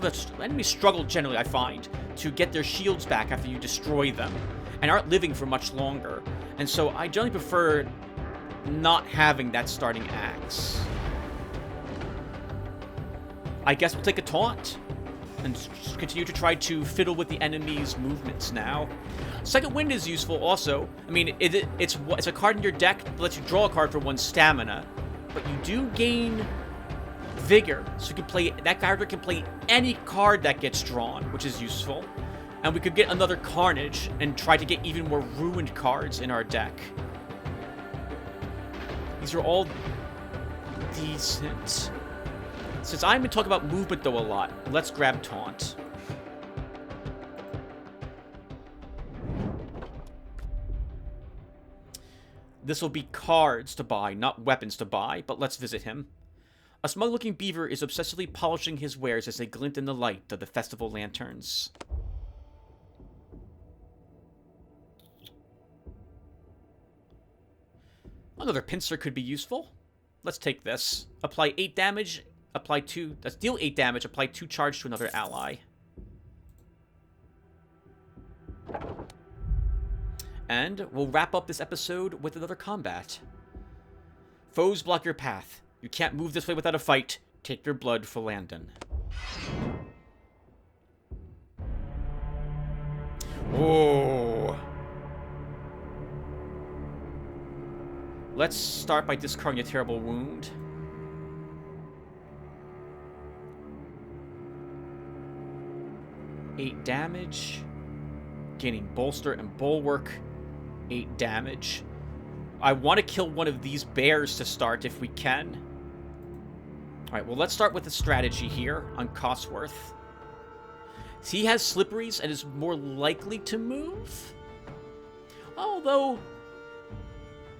struggle generally, I find, to get their shields back after you destroy them, and aren't living for much longer. And so I generally prefer not having that starting axe. I guess we'll take a taunt and continue to try to fiddle with the enemy's movements now. Second Wind is useful also. I mean, it's a card in your deck that lets you draw a card for 1 stamina, but you do gain Vigor, so you can play, that character can play any card that gets drawn, which is useful. And we could get another Carnage and try to get even more ruined cards in our deck. These are all decent. Since I've been talking about movement, though, a lot, let's grab Taunt. This will be cards to buy, not weapons to buy, but let's visit him. A smug-looking beaver is obsessively polishing his wares as they glint in the light of the festival lanterns. Another pincer could be useful. Let's take this. Apply 8 damage, apply 2... That's deal 8 damage, apply 2 charge to another ally. And we'll wrap up this episode with another combat. Foes block your path. You can't move this way without a fight. Take your blood for Landon. Oh. Let's start by discarding a terrible wound. Eight damage. Gaining bolster and bulwark. 8 damage. I want to kill one of these bears to start if we can. Alright, well, let's start with the strategy here on Cosworth. He has slipperies and is more likely to move. Although,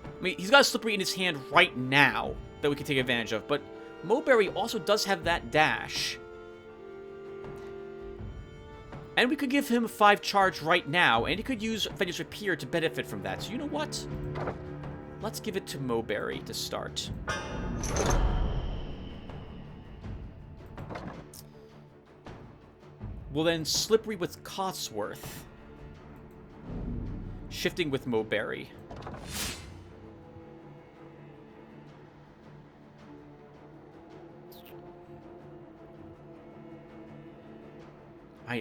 I mean, he's got a slippery in his hand right now that we can take advantage of, but Mowberry also does have that dash. And we could give him 5 charge right now, and he could use Fenrir's Rapier to benefit from that. So you know what? Let's give it to Mowberry to start. We'll then Slippery with Cosworth. Shifting with Mowberry.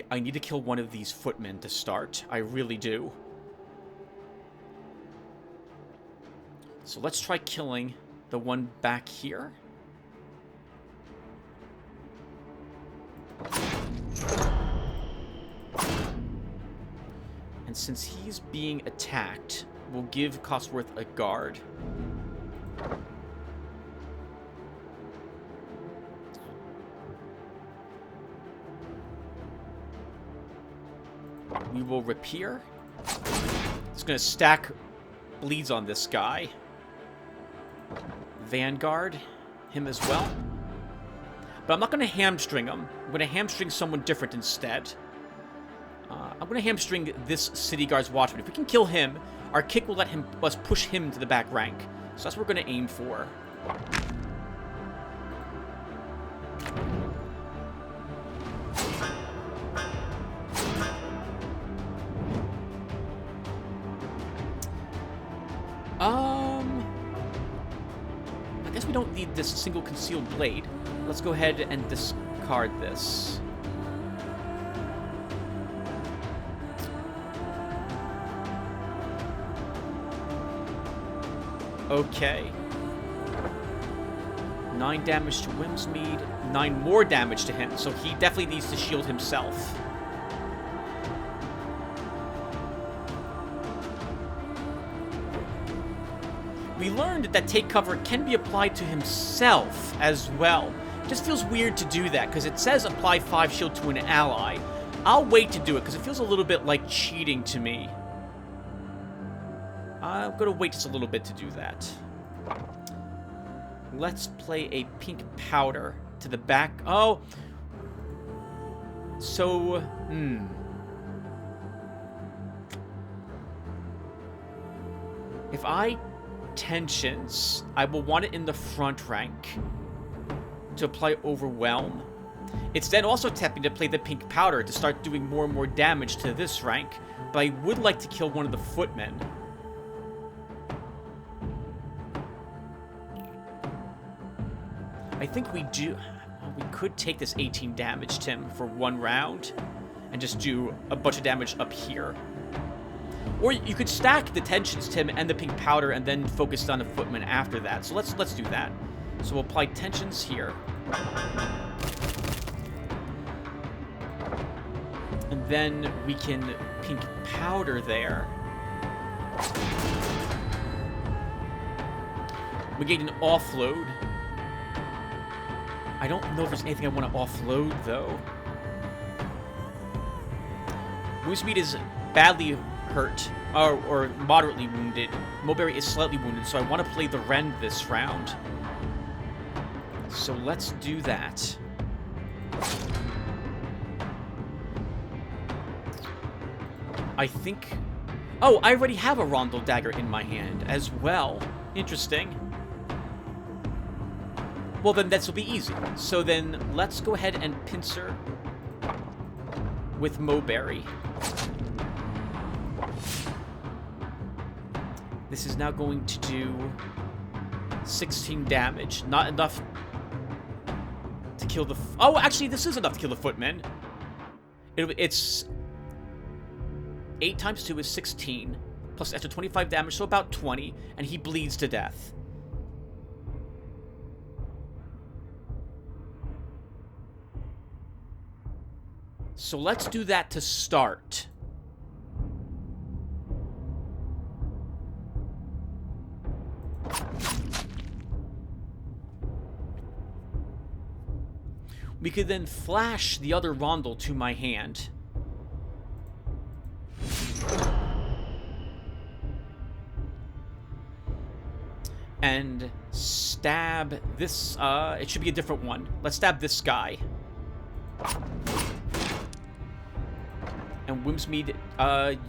I need to kill one of these footmen to start. I really do. So let's try killing the one back here. And since he's being attacked, we'll give Cosworth a guard. We will Rapier. It's going to stack bleeds on this guy. Vanguard him as well. But I'm not going to hamstring him. I'm going to hamstring someone different instead. I'm going to hamstring this City Guard's Watchman. If we can kill him, our kick will let us push him to the back rank. So that's what we're going to aim for. I guess we don't need this single concealed blade. Let's go ahead and discard this. Okay. 9 damage to Whimsmead, 9 more damage to him, so he definitely needs to shield himself. We learned that take cover can be applied to himself as well. It just feels weird to do that, because it says apply 5 shield to an ally. I'll wait to do it, because it feels a little bit like cheating to me. I'm going to wait just a little bit to do that. Let's play a pink powder to the back. Oh! So, if I tensions, I will want it in the front rank to apply overwhelm. It's then also tempting to play the pink powder to start doing more and more damage to this rank, but I would like to kill one of the footmen. I think we do... Well, we could take this 18 damage, Tim, for one round, and just do a bunch of damage up here. Or you could stack the tensions, Tim, and the pink powder, and then focus on the footman after that. So let's do that. So we'll apply tensions here. And then we can pink powder there. We get an offload. I don't know if there's anything I want to offload, though. Moosemeat is badly hurt, or moderately wounded. Mulberry is slightly wounded, so I want to play the Rend this round. So let's do that. I think... Oh, I already have a Rondel Dagger in my hand as well. Interesting. Well, then this will be easy. So then let's go ahead and pincer with Mulberry. This is now going to do 16 damage. Not enough to kill the... Oh, actually, this is enough to kill the footmen. It's... 8 times 2 is 16. Plus extra 25 damage, so about 20. And he bleeds to death. So let's do that to start. We could then flash the other Rondel to my hand. And stab this, it should be a different one. Let's stab this guy. And Whimsmead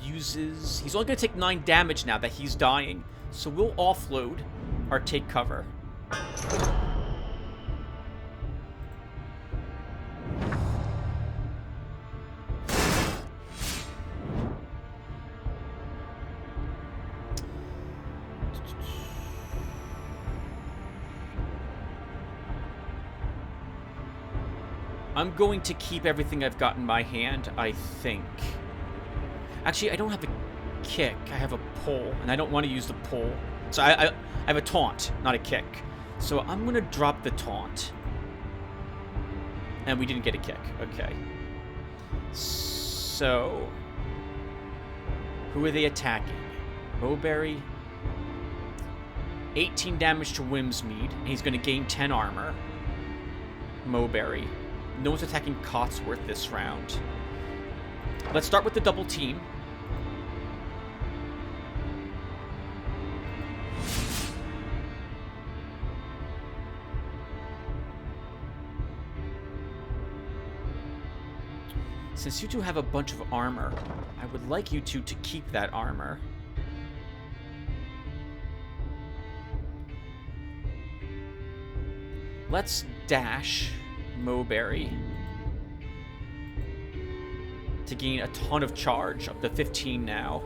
uses... He's only going to take 9 damage now that he's dying. So we'll offload our take cover. I'm going to keep everything I've got in my hand, I think. Actually, I don't have a kick. I have a pull, and I don't want to use the pull. So I have a taunt, not a kick. So I'm going to drop the taunt. And we didn't get a kick. Okay. So... who are they attacking? Mulberry. 18 damage to Whimsmead, and he's going to gain 10 armor. Mulberry. No one's attacking Cotsworth this round. Let's start with the double team. Since you two have a bunch of armor, I would like you two to keep that armor. Let's dash Mulberry to gain a ton of charge, up to 15 now.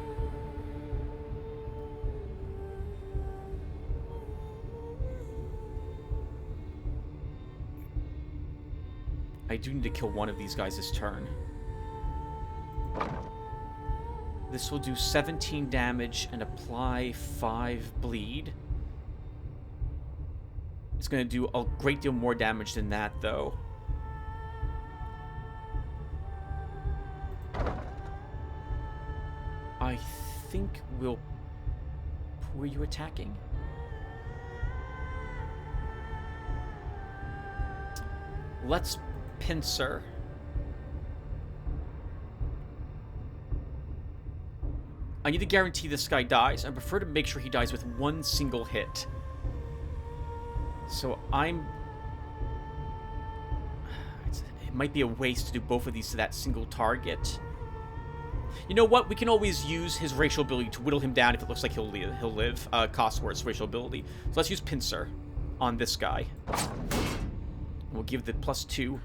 I do need to kill one of these guys this turn. This will do 17 damage and apply 5 bleed. It's going to do a great deal more damage than that, though. I think we'll... Who are you attacking? Let's pincer. I need to guarantee this guy dies. I prefer to make sure he dies with one single hit. So it might be a waste to do both of these to that single target. You know what? We can always use his racial ability to whittle him down if it looks like he'll live. Cost worse racial ability. So let's use Pincer on this guy. We'll give the +2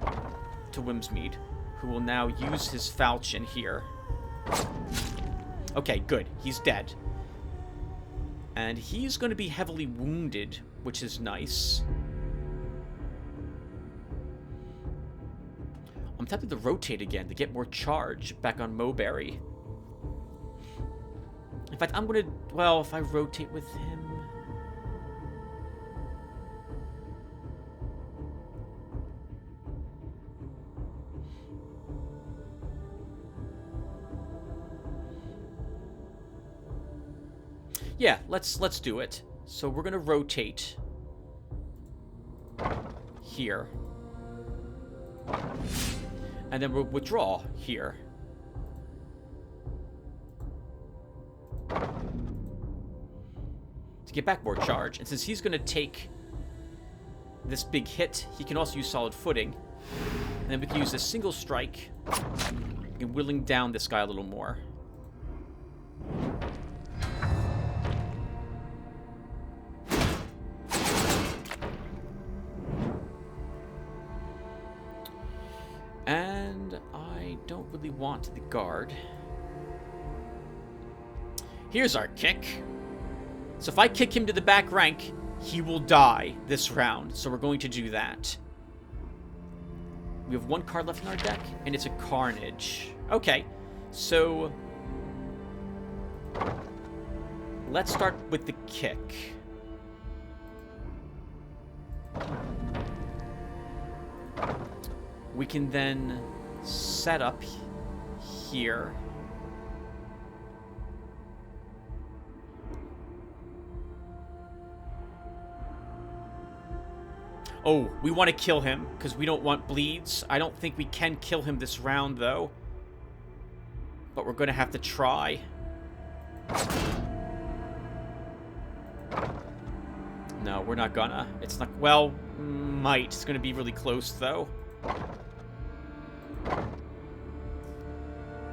to Whimsmead, who will now use his falchion here. Okay, good. He's dead. And he's going to be heavily wounded, which is nice. I'm tempted to rotate again to get more charge back on Mowberry. In fact, I'm going to... Well, if I rotate with him... Yeah, let's do it. So we're going to rotate here. And then we'll withdraw here. To get back more charge. And since he's going to take this big hit, he can also use solid footing. And then we can use a single strike in whittling down this guy a little more. And I don't really want the guard. Here's our kick. So if I kick him to the back rank, he will die this round. So we're going to do that. We have one card left in our deck, and it's a Carnage. Okay, so let's start with the kick. We can then set up here. Oh, we want to kill him because we don't want bleeds. I don't think we can kill him this round, though. But we're going to have to try. No, we're not gonna. It's not... Well, might. It's going to be really close, though.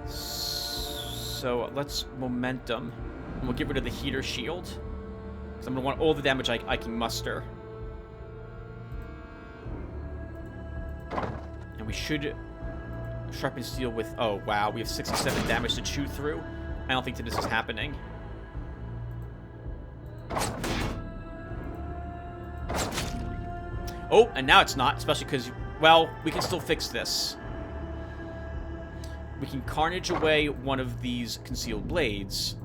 So let's momentum. And we'll get rid of the heater shield. Because I'm going to want all the damage I can muster. And we should sharpen steel with... Oh, wow. We have 67 damage to chew through. I don't think that this is happening. Oh, and now it's not. Especially because... Well, we can still fix this. We can Carnage away one of these concealed blades.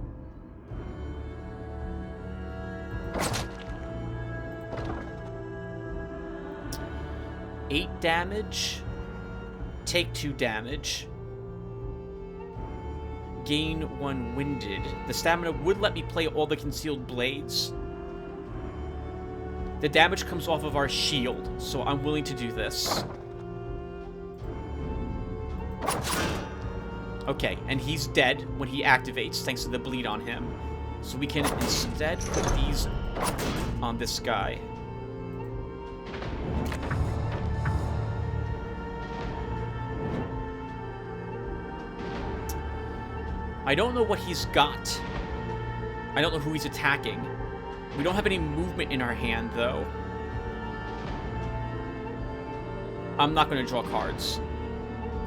$8 damage. Take 2 damage. Gain 1 winded. The stamina would let me play all the concealed blades. The damage comes off of our shield, so I'm willing to do this. Okay, and he's dead when he activates, thanks to the bleed on him. So we can instead put these on this guy. I don't know what he's got. I don't know who he's attacking. We don't have any movement in our hand, though. I'm not going to draw cards.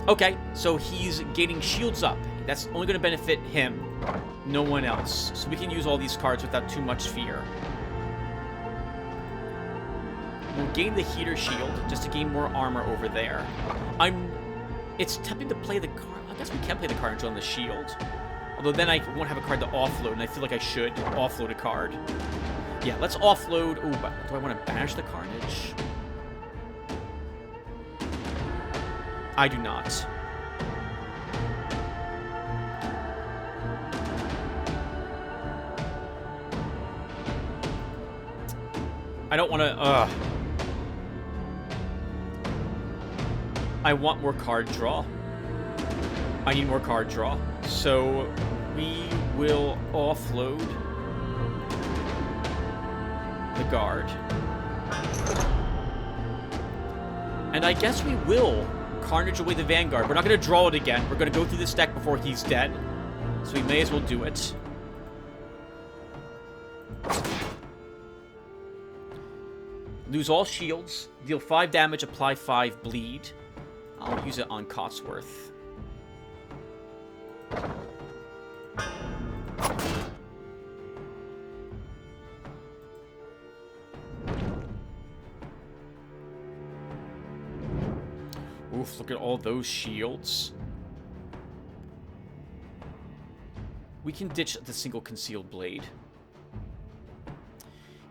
Okay, so he's gaining shields up. That's only going to benefit him, no one else. So we can use all these cards without too much fear. We'll gain the heater shield just to gain more armor over there. It's tempting to play the card. I guess we can play the cards on the shield. Although then I won't have a card to offload, and I feel like I should offload a card. Yeah, let's offload. Ooh, but do I want to banish the Carnage? I do not. I don't want to... I want more card draw. I need more card draw. So we will offload the guard. And I guess we will Carnage away the Vanguard. We're not going to draw it again. We're going to go through this deck before he's dead. So we may as well do it. Lose all shields. Deal 5 damage, apply 5 bleed. I'll use it on Cotsworth. Oof, look at all those shields. We can ditch the single concealed blade.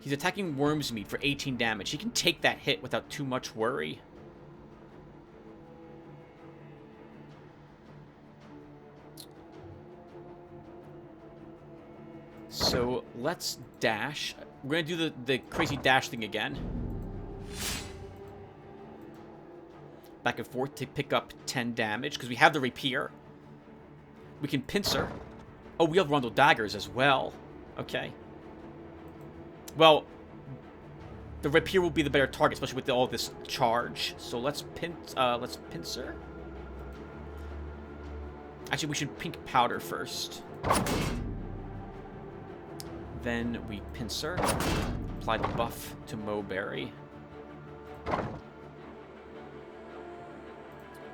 He's attacking Wormsmeat for 18 damage. He can take that hit without too much worry. So let's dash. We're going to do the crazy dash thing again. Back and forth to pick up 10 damage because we have the Rapier. We can pincer. Oh, we have Rundle Daggers as well. Okay. Well, the Rapier will be the better target, especially with all this charge. So let's pincer. Actually, we should pink powder first. Then we pincer. Apply the buff to Mowberry.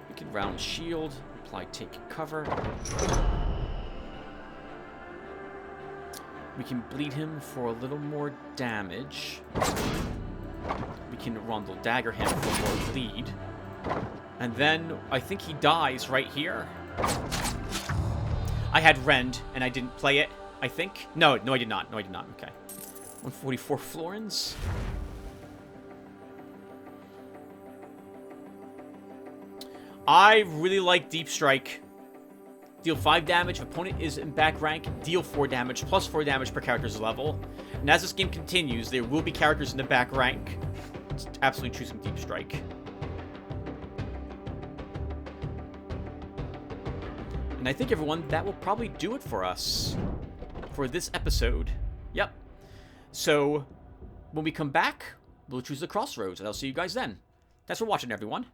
We can round shield. Apply take cover. We can bleed him for a little more damage. We can Rundle Dagger him for more bleed. And then I think he dies right here. I had Rend and I didn't play it, I think. No, I did not. No, I did not. Okay. 144 florins. I really like Deep Strike. Deal 5 damage. If opponent is in back rank, deal 4 damage, plus 4 damage per character's level. And as this game continues, there will be characters in the back rank. It's absolutely choosing Deep Strike. And I think, everyone, that will probably do it for us for this episode. Yep. So, when we come back, we'll choose the Crossroads, and I'll see you guys then. Thanks for watching, everyone.